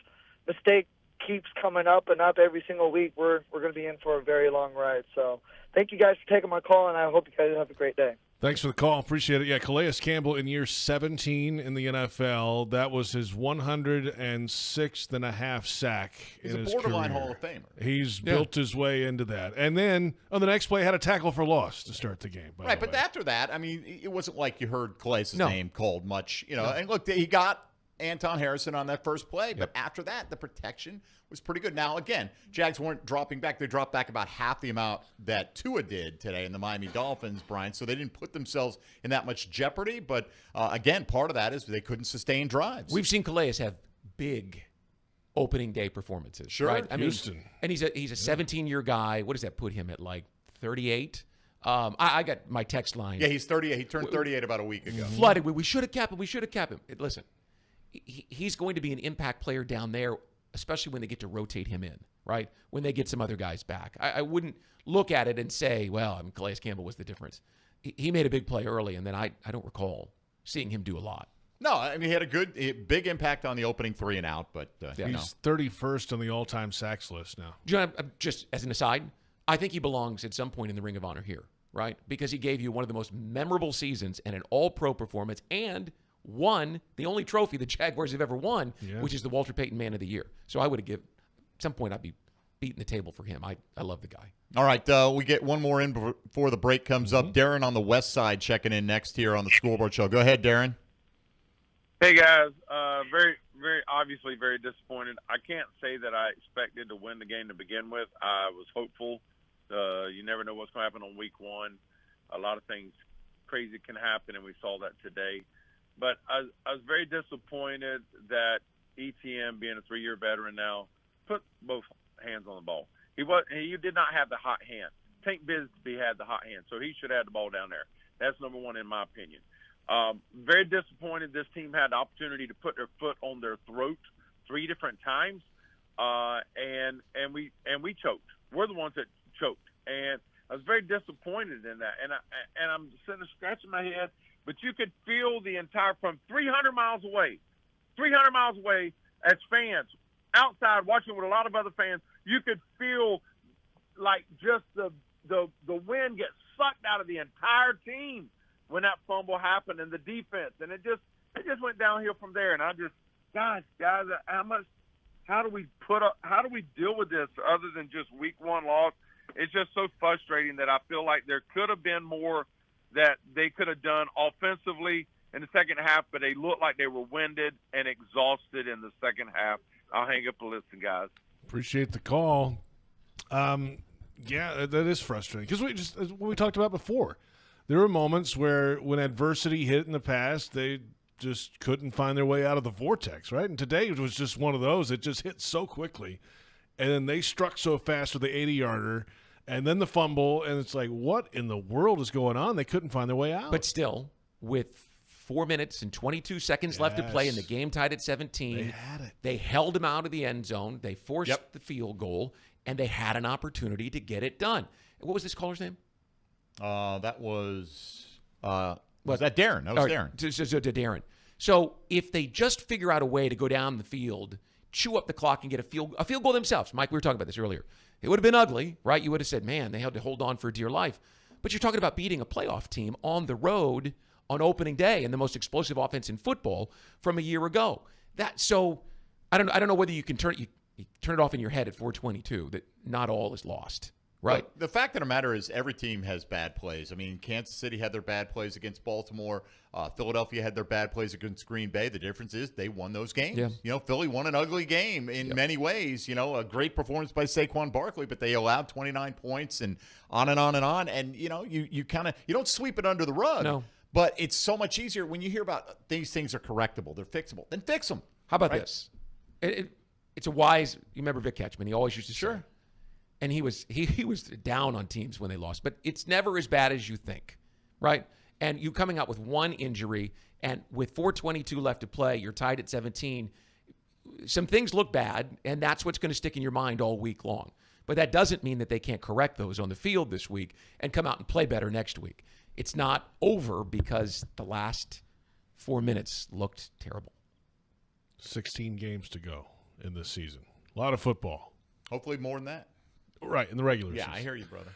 mistake keeps coming up and up every single week, we're going to be in for a very long ride. So thank you guys for taking my call, and I hope you guys have a great day. Thanks for the call. Appreciate it. Yeah, Calais Campbell in year 17 in the NFL. That was his 106th and a half sack He's in a his borderline career. Hall of Famer. He's built his way into that. And then on the next play, had a tackle for loss to start the game. Right, but after that, I mean, it wasn't like you heard Calais' name called much. You know, and look, he got Anton Harrison on that first play, but after that, the protection was pretty good. Now, again, Jags weren't dropping back. They dropped back about half the amount that Tua did today in the Miami Dolphins, Brian, so they didn't put themselves in that much jeopardy. But, again, part of that is they couldn't sustain drives. We've seen Calais have big opening day performances. Sure. Right? I Houston. mean, and he's a 17-year guy. What does that put him at, like 38? I got my text line. Yeah, he's 38. He turned 38 about a week ago. Flooded. We should have kept him. We should have kept him. Listen, he's going to be an impact player down there, especially when they get to rotate him in, right? When they get some other guys back. I wouldn't look at it and say, well, I mean, Calais Campbell was the difference. He made a big play early, and then I don't recall seeing him do a lot. No, I mean, he had a big impact on the opening 3 and out, but he's 31st on the all-time sacks list now. John, just as an aside, I think he belongs at some point in the Ring of Honor here, right? Because he gave you one of the most memorable seasons and an all-pro performance, and won the only trophy the Jaguars have ever won, which is the Walter Payton Man of the Year. So I would have given, at some point I'd be beating the table for him. I love the guy. All right, we get one more in before the break comes up. Darren on the west side checking in next here on the Scoreboard Show. Go ahead, Darren. Hey, guys. Very, very obviously very disappointed. I can't say that I expected to win the game to begin with. I was hopeful. You never know what's going to happen on week one. A lot of things crazy can happen, and we saw that today. But I was very disappointed that ETN, being a 3-year veteran now, put both hands on the ball. He did not have the hot hand. Tank Bigsby had the hot hand, so he should have had the ball down there. That's number one in my opinion. Very disappointed this team had the opportunity to put their foot on their throat 3 different times, and we choked. We're the ones that choked, and I was very disappointed in that. And I'm sitting there scratching my head. But you could feel the entire, from 300 miles away, as fans, outside watching with a lot of other fans, you could feel like just the wind get sucked out of the entire team when that fumble happened, and the defense, and it just went downhill from there. And I just, guys, how do we deal with this other than just week one loss? It's just so frustrating that I feel like there could have been more that they could have done offensively in the second half, but they looked like they were winded and exhausted in the second half. I'll hang up and listen, guys. Appreciate the call. Yeah, that is frustrating because as we talked about before, there were moments where when adversity hit in the past, they just couldn't find their way out of the vortex, right? And today it was just one of those. It just hit so quickly, and then they struck so fast with the 80-yarder. And then the fumble, and it's like, what in the world is going on? They couldn't find their way out. But still, with 4 minutes and 22 seconds left to play and the game tied at 17, they held him out of the end zone. They forced the field goal, and they had an opportunity to get it done. What was this caller's name? That was Was that Darren? That was Darren. To Darren. So if they just figure out a way to go down the field, chew up the clock, and get a field goal themselves. Mike, we were talking about this earlier. It would have been ugly, right? You would have said, man, they had to hold on for dear life. But you're talking about beating a playoff team on the road on opening day and the most explosive offense in football from a year ago. I don't know whether you can turn it off in your head at 422 that not all is lost. Right. But the fact of the matter is every team has bad plays. I mean, Kansas City had their bad plays against Baltimore. Philadelphia had their bad plays against Green Bay. The difference is they won those games. Yeah. You know, Philly won an ugly game in many ways. You know, a great performance by Saquon Barkley, but they allowed 29 points and on and on and on. And, you know, you don't sweep it under the rug. No. But it's so much easier when you hear about these things are correctable, they're fixable. Then fix them. How about this? It's a wise. You remember Vic Ketchman? He always used to say. And he was down on teams when they lost, but it's never as bad as you think, right? And you coming out with one injury and with 4:22 left to play, you're tied at 17. Some things look bad, and that's what's going to stick in your mind all week long. But that doesn't mean that they can't correct those on the field this week and come out and play better next week. It's not over because the last 4 minutes looked terrible. 16 games to go in this season. A lot of football. Hopefully more than that. Right, in the regular season. Yeah, I hear you, brother.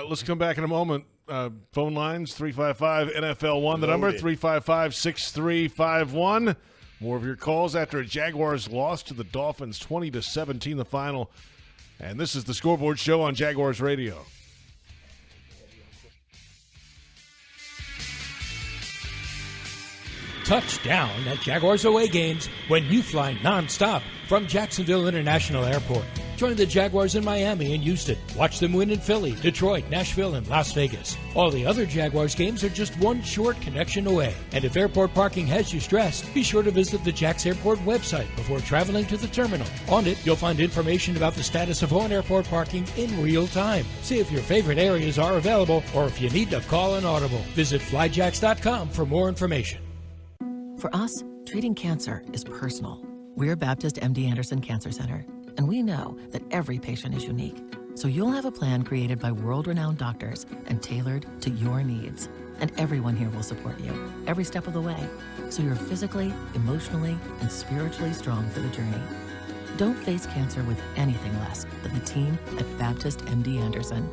Let's come back in a moment. Phone lines, 355-NFL-1, the number, 355-6351. More of your calls after a Jaguars loss to the Dolphins, 20-17 the final. And this is the Scoreboard Show on Jaguars Radio. Touchdown at Jaguars away games when you fly nonstop from Jacksonville International Airport. Join the Jaguars in Miami and Houston. Watch them win in Philly, Detroit, Nashville, and Las Vegas. All the other Jaguars games are just one short connection away. And if airport parking has you stressed, be sure to visit the Jax Airport website before traveling to the terminal. On it, you'll find information about the status of on-airport parking in real time. See if your favorite areas are available or if you need to call an audible. Visit flyjax.com for more information. For us, treating cancer is personal. We're Baptist MD Anderson Cancer Center, and we know that every patient is unique. So you'll have a plan created by world-renowned doctors and tailored to your needs. And everyone here will support you every step of the way, so you're physically, emotionally, and spiritually strong for the journey. Don't face cancer with anything less than the team at Baptist MD Anderson.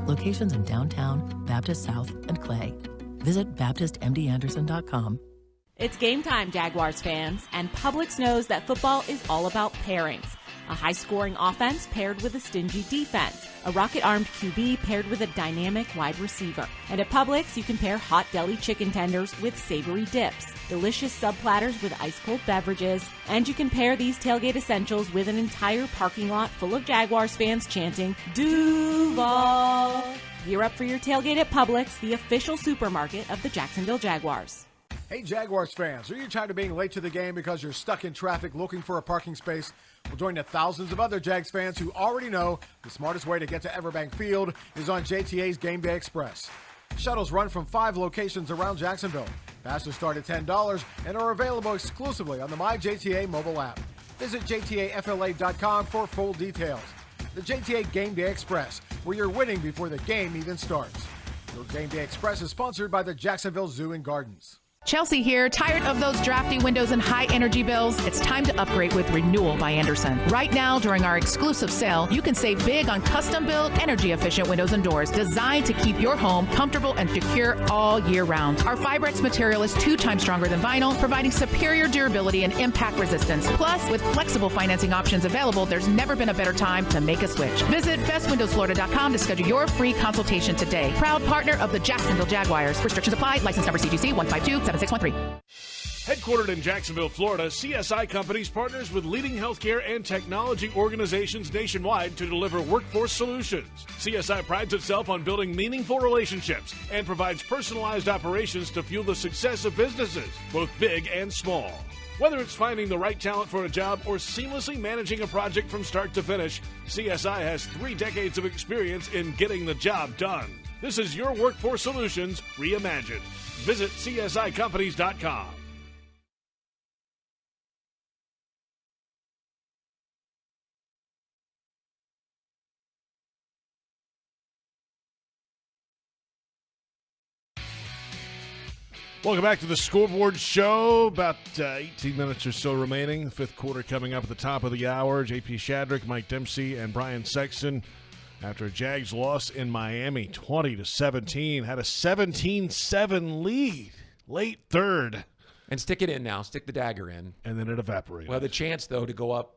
Locations in downtown, Baptist South, and Clay. Visit BaptistMDAnderson.com. It's game time, Jaguars fans, and Publix knows that football is all about pairings. A high-scoring offense paired with a stingy defense. A rocket-armed QB paired with a dynamic wide receiver. And at Publix, you can pair hot deli chicken tenders with savory dips, delicious sub-platters with ice-cold beverages, and you can pair these tailgate essentials with an entire parking lot full of Jaguars fans chanting, Duval! Gear up for your tailgate at Publix, the official supermarket of the Jacksonville Jaguars. Hey, Jaguars fans, are you tired of being late to the game because you're stuck in traffic looking for a parking space? Well, join the thousands of other Jags fans who already know the smartest way to get to Everbank Field is on JTA's Game Day Express. Shuttles run from 5 locations around Jacksonville. Passes start at $10 and are available exclusively on the MyJTA mobile app. Visit JTAFLA.com for full details. The JTA Game Day Express, where you're winning before the game even starts. Your Game Day Express is sponsored by the Jacksonville Zoo and Gardens. Chelsea here. Tired of those drafty windows and high energy bills? It's time to upgrade with Renewal by Anderson. Right now, during our exclusive sale, you can save big on custom-built, energy-efficient windows and doors designed to keep your home comfortable and secure all year round. Our Fibrex material is 2 times stronger than vinyl, providing superior durability and impact resistance. Plus, with flexible financing options available, there's never been a better time to make a switch. Visit bestwindowsflorida.com to schedule your free consultation today. Proud partner of the Jacksonville Jaguars. Restrictions apply. License number CGC 1527613. Headquartered in Jacksonville, Florida, CSI Companies partners with leading healthcare and technology organizations nationwide to deliver workforce solutions. CSI prides itself on building meaningful relationships and provides personalized operations to fuel the success of businesses, both big and small. Whether it's finding the right talent for a job or seamlessly managing a project from start to finish, CSI has 3 decades of experience in getting the job done. This is your workforce solutions reimagined. Visit CSICompanies.com. Welcome back to the Scoreboard Show. About 18 minutes or so remaining. The fifth quarter coming up at the top of the hour. JP Shadrick, Mike Dempsey, and Brian Sexton. After a Jags loss in Miami, 20-17, had a 17-7 lead, late third. And stick it in now. Stick the dagger in. And then it evaporated. Well, the chance, though, to go up.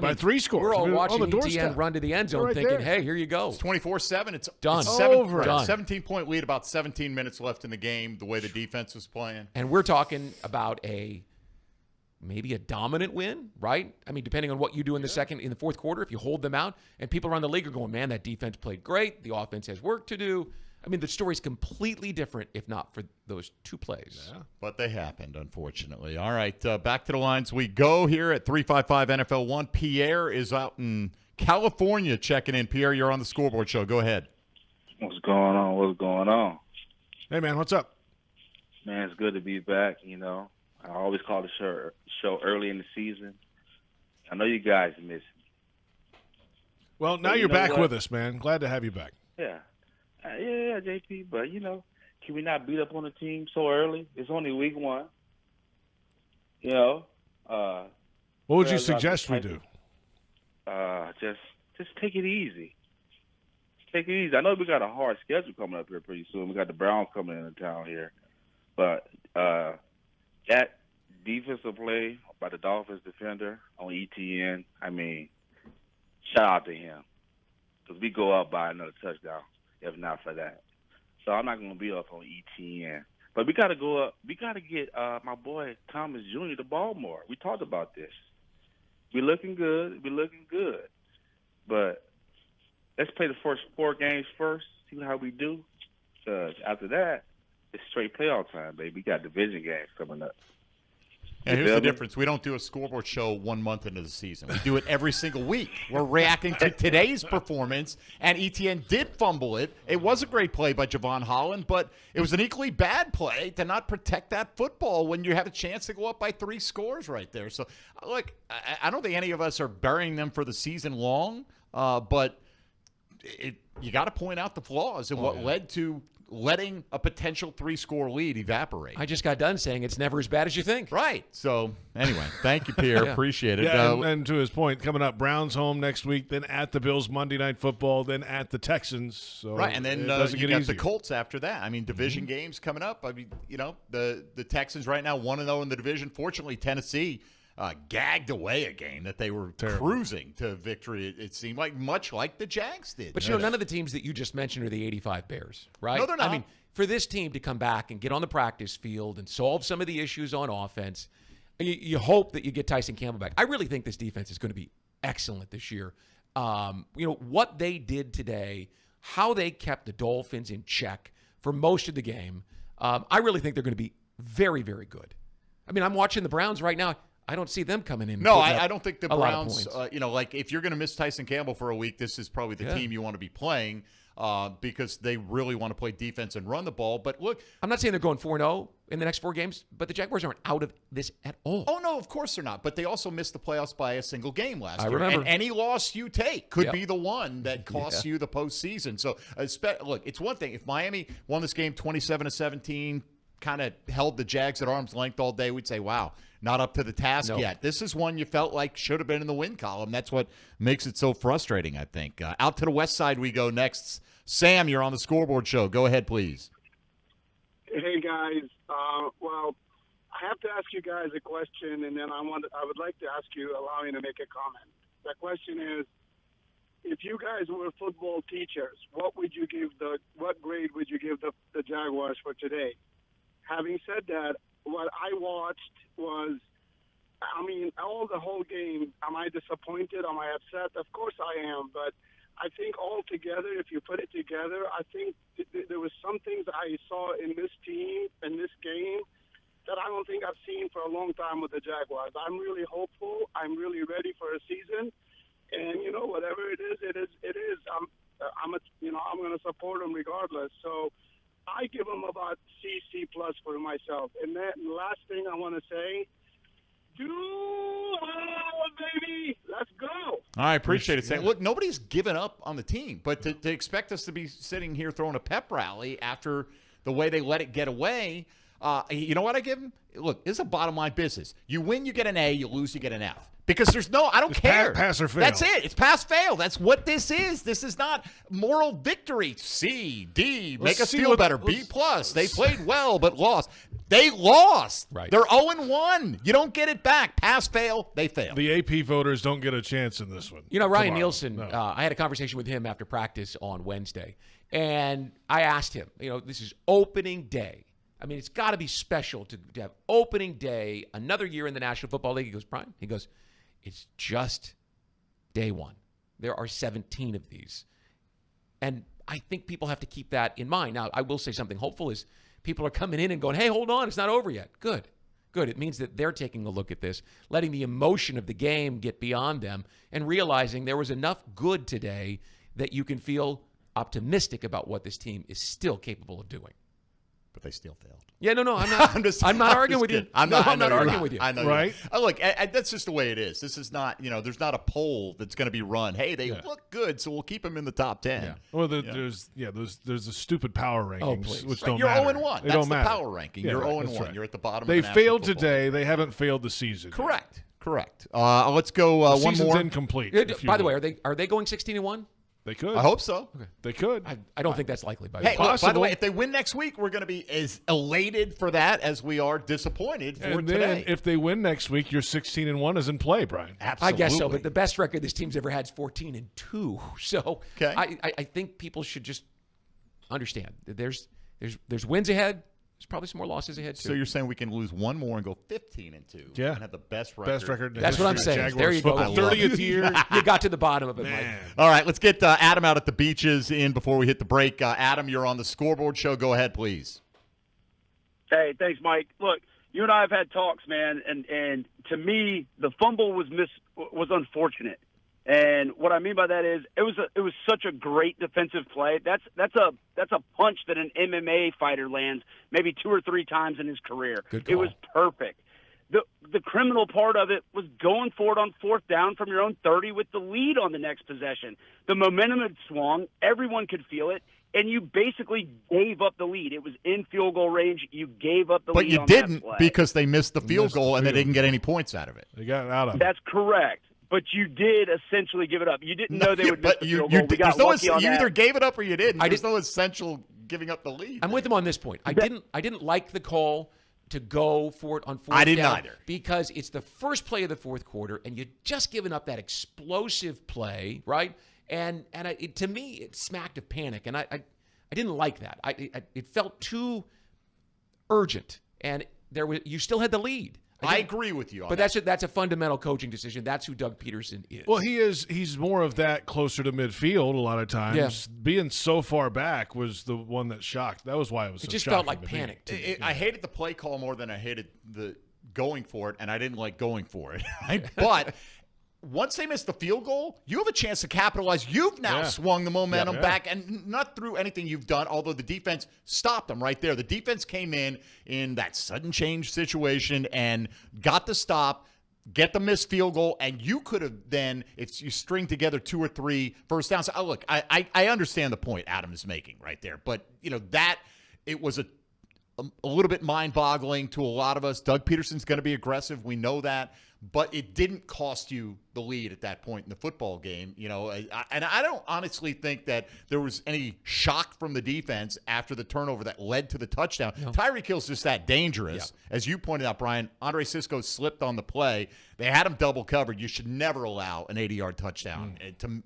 By 3 scores. We're all watching on the ETN run to the end zone right thinking, there. hey, here you go. It's 24-7. It's done. It's Over. Done. 17-point lead, about 17 minutes left in the game, the way the defense was playing. And we're talking about maybe a dominant win, right? I mean, depending on what you do in the fourth quarter, if you hold them out, and people around the league are going, man, that defense played great. The offense has work to do. I mean, the story's completely different if not for those 2 plays. Yeah, but they happened, unfortunately. All right, back to the lines we go here at 355 NFL 1. Pierre is out in California checking in. Pierre, you're on the Scoreboard Show. Go ahead. What's going on? What's going on? Hey, man, what's up? Man, it's good to be back, I always call the show early in the season. I know you guys miss me. Well, now you're back with us, man. Glad to have you back. Yeah. Yeah, JP, but, can we not beat up on the team so early? It's only week 1. What would you suggest we do? Just take it easy. Take it easy. I know we got a hard schedule coming up here pretty soon. We got the Browns coming into town here. But that defensive play by the Dolphins defender on ETN, I mean, shout out to him. Because we go up by another touchdown if not for that. So I'm not going to be up on ETN. But we got to go up. We got to get my boy Thomas Jr. to Baltimore. We talked about this. We're looking good. But let's play the first 4 games first, see how we do. Because after that, it's straight playoff time, baby. We got division games coming up. And here's the difference. We don't do a Scoreboard Show 1 month into the season. We do it every single week. We're reacting to today's performance, and ETN did fumble it. It was a great play by Javon Holland, but it was an equally bad play to not protect that football when you have a chance to go up by 3 scores right there. So, look, I don't think any of us are burying them for the season long, but you got to point out the flaws and what led to letting a potential 3-score lead evaporate. I just got done saying it's never as bad as you think. Right. So, anyway, thank you, Pierre. Appreciate it. Yeah, and to his point, coming up, Browns home next week, then at the Bills Monday Night Football, then at the Texans. So right, and then you got easier. the Colts after that. I mean, division games coming up. I mean, the Texans right now 1-0 in the division. Fortunately, Tennessee gagged away a game that they were cruising to victory, it seemed like, much like the Jags did. But, none of the teams that you just mentioned are the 85 Bears, right? No, they're not. I mean, for this team to come back and get on the practice field and solve some of the issues on offense, you hope that you get Tyson Campbell back. I really think this defense is going to be excellent this year. What they did today, how they kept the Dolphins in check for most of the game, I really think they're going to be very, very good. I mean, I'm watching the Browns right now. I don't see them coming in. No, I don't think the Browns, like if you're going to miss Tyson Campbell for a week, this is probably the team you want to be playing because they really want to play defense and run the ball. But look, I'm not saying they're going 4-0 in the next 4 games, but the Jaguars aren't out of this at all. Oh, no, of course they're not. But they also missed the playoffs by a single game last year. I remember. And any loss you take could be the one that costs you the postseason. So, look, it's one thing. If Miami won this game 27-17, kind of held the Jags at arm's length all day, we'd say, wow, not up to the task yet. This is one you felt like should have been in the win column. That's what makes it so frustrating, I think. Out to the west side we go next. Sam, you're on the Scoreboard Show. Go ahead, please. Hey, guys. Well, I have to ask you guys a question, and then I would like to ask you, allow me to make a comment. The question is, if you guys were football teachers, what grade would you give the Jaguars for today? Having said that, what I watched was, the whole game, am I disappointed? Am I upset? Of course I am, but I think altogether, if you put it together, I think there was some things I saw in this team, in this game, that I don't think I've seen for a long time with the Jaguars. I'm really hopeful. I'm really ready for a season. And, whatever it is, it is. I'm going to support them regardless. So I give them about C+ for myself. And then the last thing I want to say, baby, let's go. I appreciate it, Sam. Look, nobody's given up on the team, but to expect us to be sitting here throwing a pep rally after the way they let it get away, You know what I give him? Look, this is a bottom line business. You win, you get an A. You lose, you get an F. Because I don't care. Pass or fail. That's it. It's pass fail. That's what this is. This is not moral victory. C, D, make us feel better. B plus. They played well but lost. They lost. Right. They're 0-1. You don't get it back. Pass fail. They fail. The AP voters don't get a chance in this one. You know, Ryan tomorrow. Nielsen, No. I had a conversation with him after practice on Wednesday, and I asked him, this is opening day. I mean, it's got to be special to have opening day, another year in the National Football League. He goes, Brian, it's just day one. There are 17 of these. And I think people have to keep that in mind. Now, I will say something hopeful is people are coming in and going, hey, hold on, it's not over yet. Good. It means that they're taking a look at this, letting the emotion of the game get beyond them, and realizing there was enough good today that you can feel optimistic about what this team is still capable of doing. But they still failed. Yeah, no, I'm not. I'm not arguing with you. I'm not arguing with you. I know, right? Look, that's just the way it is. This is not, there's not a poll that's going to be run. Hey, they look good, so we'll keep them in the top 10. Yeah. Well, there's the stupid power rankings, which don't You're matter. 0-1. They That's don't the matter. power ranking. Yeah, You're right, 0-1. that's right. You're at the bottom. They of the National failed Football today. League. They haven't failed the season. Correct. Let's go The one season's more. incomplete. By the way, are they going 16-1? They could. I hope so. Okay. They could. I don't think that's likely. Hey, look, by the way, if they win next week, we're going to be as elated for that as we are disappointed for And today. then if they win next week, your 16-1 is in play, Brian. Absolutely. I guess so, but the best record this team's ever had is 14-2. So Okay. I think people should just understand that there's wins ahead. There's probably some more losses ahead too. So you're saying we can lose one more and go 15-2? Yeah. And have the best record. Best record in the That's what I'm history of saying. Jaguars There you go. football. 30th year. You got to the bottom of it, Mike. All right, let's get Adam out at the beaches in before we hit the break. Adam, you're on the Scoreboard Show. Go ahead, please. Hey, thanks, Mike. Look, you and I have had talks, man, and to me, the fumble was unfortunate. And what I mean by that is it was such a great defensive play. That's a punch that an MMA fighter lands maybe 2 or 3 times in his career. Good call. It was perfect. The criminal part of it was going for it on 4th down from your own 30 with the lead on the next possession. The momentum had swung. Everyone could feel it. And you basically gave up the lead. It was in field goal range. You gave up the lead. But you on didn't that play. because they missed the field goal and they didn't get any points out of it. They got out of it. That's correct. But you did essentially give it up. You didn't know they would miss the field goal. We got lucky on you that. either gave it up or you didn't. There's no essential giving up the lead. I'm with him on this point. I didn't like the call to go for it on 4th down. I didn't either. Because it's the first play of the 4th quarter, and you'd just given up that explosive play, right? And to me, it smacked of panic, and I didn't like that. It felt too urgent, and you still had the lead. I agree with you on but that. that's a fundamental coaching decision. That's who Doug Pederson is. Well, he's more of that closer to midfield a lot of times. Yeah. Being so far back was the one that shocked. That was why it was. It so just shocking felt like to me. panic to me. I hated the play call more than I hated the going for it, and I didn't like going for it. Right? But once they missed the field goal, you have a chance to capitalize. You've now swung the momentum back, and not through anything you've done, although the defense stopped them right there. The defense came in that sudden change situation and got the stop, get the missed field goal, and you could have then, if you string together 2 or 3 first downs. Look, I understand the point Adam is making right there, but that it was a little bit mind-boggling to a lot of us. Doug Pederson's going to be aggressive. We know that. But it didn't cost you the lead at that point in the football game, and I don't honestly think that there was any shock from the defense after the turnover that led to the touchdown. No. Tyreek Hill's just that dangerous. Yeah. As you pointed out, Brian, Andre Cisco slipped on the play. They had him double covered. You should never allow an 80-yard touchdown,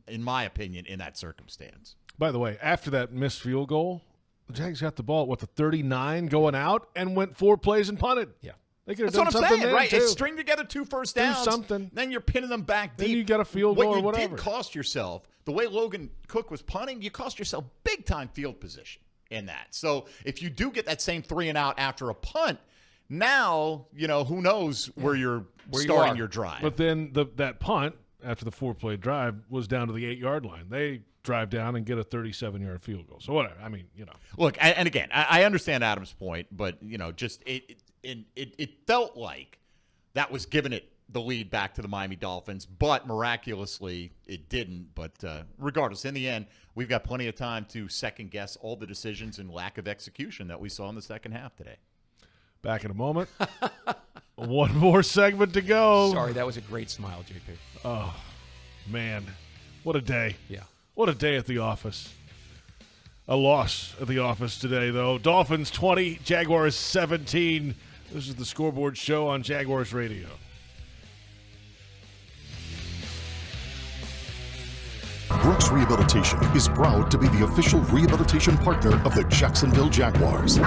in my opinion, in that circumstance. By the way, after that missed field goal, the Jags got the ball at the 39 going out and went 4 plays and punted. Yeah. They could have That's done what I'm something saying, then, right? too. It's string together 2 first downs. Do something. Then you're pinning them back deep. Then you got a field goal or whatever. What you did cost yourself, the way Logan Cook was punting, you cost yourself big-time field position in that. So if you do get that same 3 and out after a punt, now, who knows where you're starting your drive. But then that punt after the 4-play drive was down to the 8-yard line. They drive down and get a 37-yard field goal. So whatever. I mean, Look, and again, I understand Adam's point, but, just it felt like that was giving it the lead back to the Miami Dolphins, but miraculously it didn't. But regardless, in the end, we've got plenty of time to second-guess all the decisions and lack of execution that we saw in the second half today. Back in a moment. One more segment to go. Sorry, that was a great smile, JP. Oh, man. What a day. Yeah. What a day at the office. A loss at the office today, though. Dolphins 20, Jaguars 17. This is the Scoreboard Show on Jaguars Radio. Brooks Rehabilitation is proud to be the official rehabilitation partner of the Jacksonville Jaguars.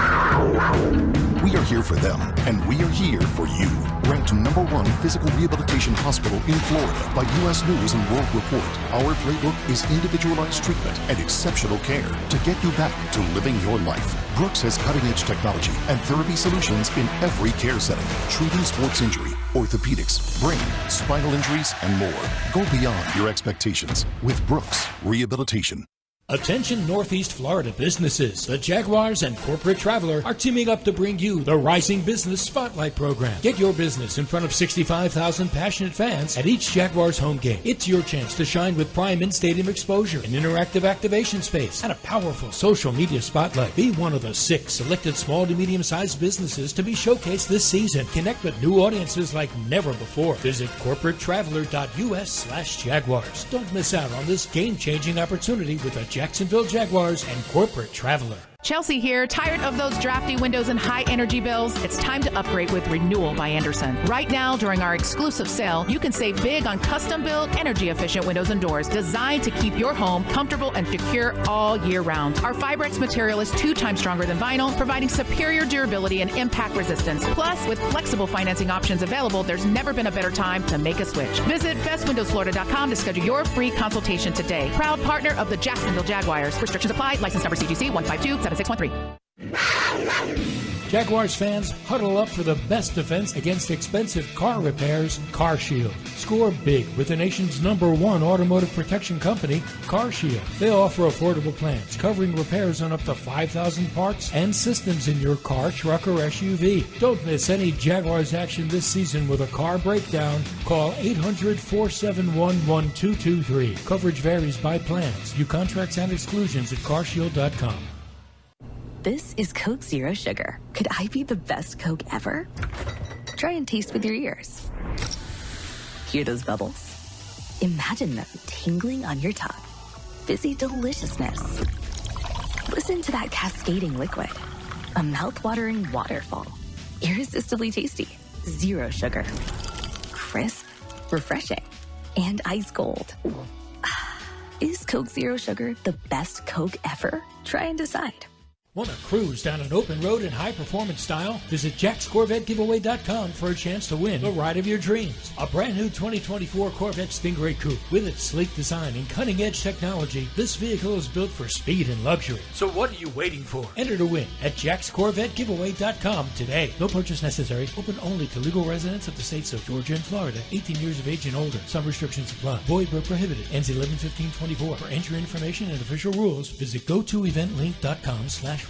We are here for them, and we are here for you. Ranked #1 physical rehabilitation hospital in Florida by U.S. News and World Report, our playbook is individualized treatment and exceptional care to get you back to living your life. Brooks has cutting-edge technology and therapy solutions in every care setting, treating sports injury, orthopedics, brain, spinal injuries, and more. Go beyond your expectations with Brooks Rehabilitation. Attention Northeast Florida businesses. The Jaguars and Corporate Traveler are teaming up to bring you the Rising Business Spotlight Program. Get your business in front of 65,000 passionate fans at each Jaguars home game. It's your chance to shine with prime in-stadium exposure, an interactive activation space, and a powerful social media spotlight. Be one of the 6 selected small to medium-sized businesses to be showcased this season. Connect with new audiences like never before. Visit corporatetraveler.us/Jaguars. Don't miss out on this game-changing opportunity with the Jacksonville Jaguars and Corporate Traveler. Chelsea here. Tired of those drafty windows and high energy bills? It's time to upgrade with Renewal by Anderson. Right now, during our exclusive sale, you can save big on custom-built, energy-efficient windows and doors designed to keep your home comfortable and secure all year round. Our Fibrex material is 2 times stronger than vinyl, providing superior durability and impact resistance. Plus, with flexible financing options available, there's never been a better time to make a switch. Visit bestwindowsflorida.com to schedule your free consultation today. Proud partner of the Jacksonville Jaguars. Restrictions apply. License number CGC 1527613. Jaguars fans, huddle up for the best defense against expensive car repairs, CarShield. Score big with the nation's #1 automotive protection company, CarShield. They offer affordable plans covering repairs on up to 5,000 parts and systems in your car, truck, or SUV. Don't miss any Jaguars action this season with a car breakdown. Call 800-471-1223. Coverage varies by plans. View contracts and exclusions at carshield.com. This is Coke Zero Sugar. Could I be the best Coke ever? Try and taste with your ears. Hear those bubbles? Imagine them tingling on your tongue. Fizzy deliciousness. Listen to that cascading liquid. A mouth-watering waterfall. Irresistibly tasty. Zero sugar. Crisp, refreshing, and ice cold. Is Coke Zero Sugar the best Coke ever? Try and decide. Want to cruise down an open road in high-performance style? Visit JacksCorvetteGiveaway.com for a chance to win the ride of your dreams. A brand new 2024 Corvette Stingray Coupe. With its sleek design and cutting-edge technology, this vehicle is built for speed and luxury. So what are you waiting for? Enter to win at JacksCorvetteGiveaway.com today. No purchase necessary. Open only to legal residents of the states of Georgia and Florida. 18 years of age and older. Some restrictions apply. Void where prohibited. Ends 11/15/24. For entry information and official rules, visit gotoeventlink.com/rules.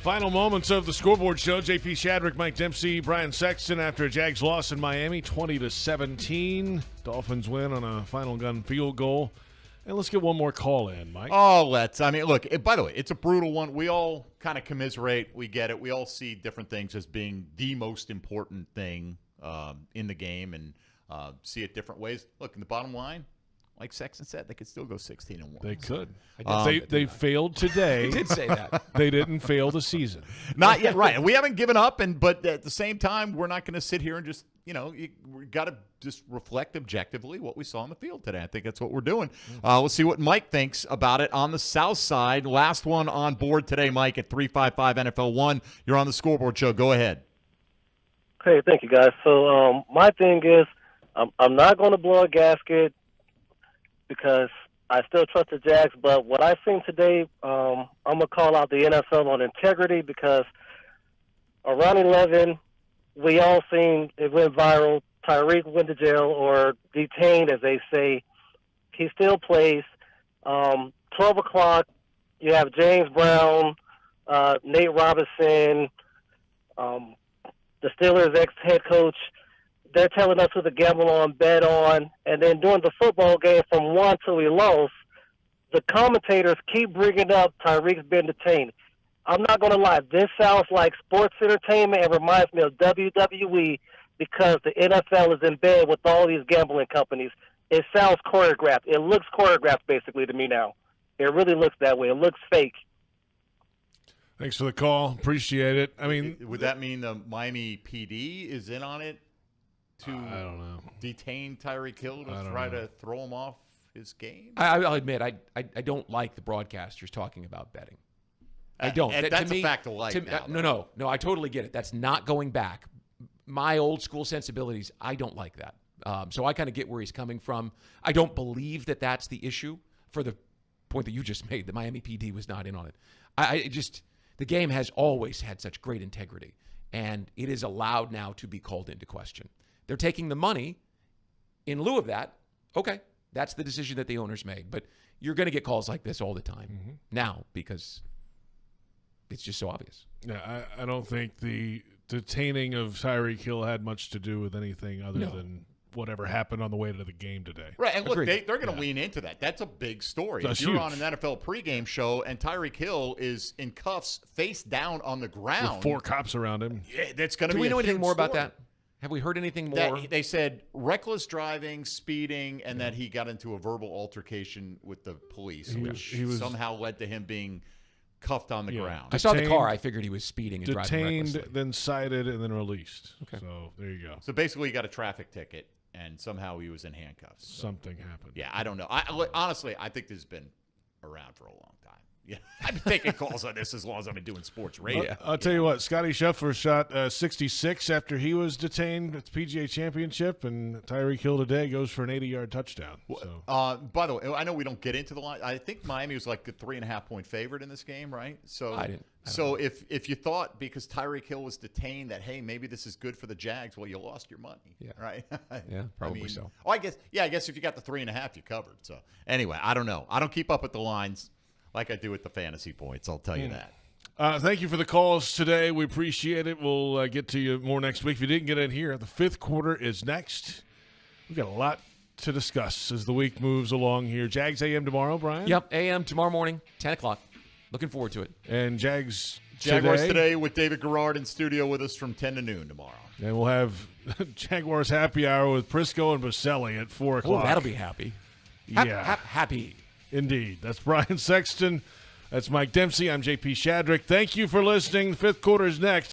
Final moments of the Scoreboard Show. JP Shadrick, Mike Dempsey, Brian Sexton after a Jags loss in Miami, 20-17. Dolphins win on a final gun field goal. And let's get one more call in, Mike. Oh, let's. I mean, look, by the way, it's a brutal one. We all kind of commiserate. We get it. We all see different things as being the most important thing in the game and see it different ways. Look, in the bottom line, like Sexton said, they could still go 16-1. They could. They failed today. He did say that. They didn't fail the season. Not yet, right. And we haven't given up, but at the same time, we're not going to sit here and just, we got to just reflect objectively what we saw on the field today. I think that's what we're doing. We'll see what Mike thinks about it on the South Side. Last one on board today, Mike, at 355 NFL 1. You're on the Scoreboard Show. Go ahead. Hey, thank you, guys. So my thing is I'm not going to blow a gasket because I still trust the Jags, but what I've seen today, I'm going to call out the NFL on integrity because around 11, we all seen it went viral. Tyreek went to jail or detained, as they say. He still plays. 12 o'clock, you have James Brown, Nate Robinson, the Steelers' ex-head coach, they're telling us who to gamble on, bet on, and then during the football game from 1 till we lost, the commentators keep bringing up Tyreek's been detained. I'm not going to lie. This sounds like sports entertainment and reminds me of WWE because the NFL is in bed with all these gambling companies. It sounds choreographed. It looks choreographed basically to me now. It really looks that way. It looks fake. Thanks for the call. Appreciate it. I mean, would that mean the Miami PD is in on it to I don't know. detain Tyreek Hill to try to throw him off his game? I'll admit, I don't like the broadcasters talking about betting. I don't. That's to me, a fact of life now. No, I totally get it. That's not going back. My old school sensibilities, I don't like that. So I kind of get where he's coming from. I don't believe that that's the issue for the point that you just made. The Miami PD was not in on it. The game has always had such great integrity, and it is allowed now to be called into question. They're taking the money in lieu of that. Okay, that's the decision that the owners made. But you're going to get calls like this all the time now because it's just so obvious. Yeah, I don't think the detaining of Tyreek Hill had much to do with anything other than whatever happened on the way to the game today. Right, and look, they're going to lean into that. That's a big story. That's if you're huge. on an NFL pregame show and Tyreek Hill is in cuffs face down on the ground. With 4 cops around him. Yeah, that's going to be Do we know anything more about story. that? Have we heard anything more? That, they said reckless driving, speeding, and that he got into a verbal altercation with the police, which he was somehow led to him being cuffed on the ground. I saw the car. I figured he was speeding and driving Detained, recklessly. then cited, and then released. Okay. So there you go. So basically, he got a traffic ticket, and somehow he was in handcuffs. So, Something happened. yeah, I don't know. Honestly, I think this has been around for a long time. Yeah, I've been taking calls on this as long as I've been doing sports radio. I'll tell you what, Scotty Scheffler shot 66 after he was detained at the PGA Championship, and Tyreek Hill today goes for an 80-yard touchdown. So. By the way, I know we don't get into the line. I think Miami was like a 3.5-point favorite in this game, right? So I don't know. If you thought because Tyreek Hill was detained that, hey, maybe this is good for the Jags, well, you lost your money. Yeah. Right? Yeah, probably so. Oh, I guess if you got the 3.5, you covered. So anyway, I don't know. I don't keep up with the lines like I do with the fantasy points. I'll tell you that. Thank you for the calls today. We appreciate it. We'll get to you more next week. If you didn't get in here, the 5th quarter is next. We've got a lot to discuss as the week moves along here. Jags AM tomorrow, Brian? Yep, AM tomorrow morning, 10 o'clock. Looking forward to it. And Jaguars today with David Garrard in studio with us from 10 to noon tomorrow. And we'll have Jaguars happy hour with Prisco and Baselli at 4 o'clock. Oh, that'll be happy. Happy. Indeed. That's Brian Sexton. That's Mike Dempsey. I'm JP Shadrick. Thank you for listening. The 5th quarter is next.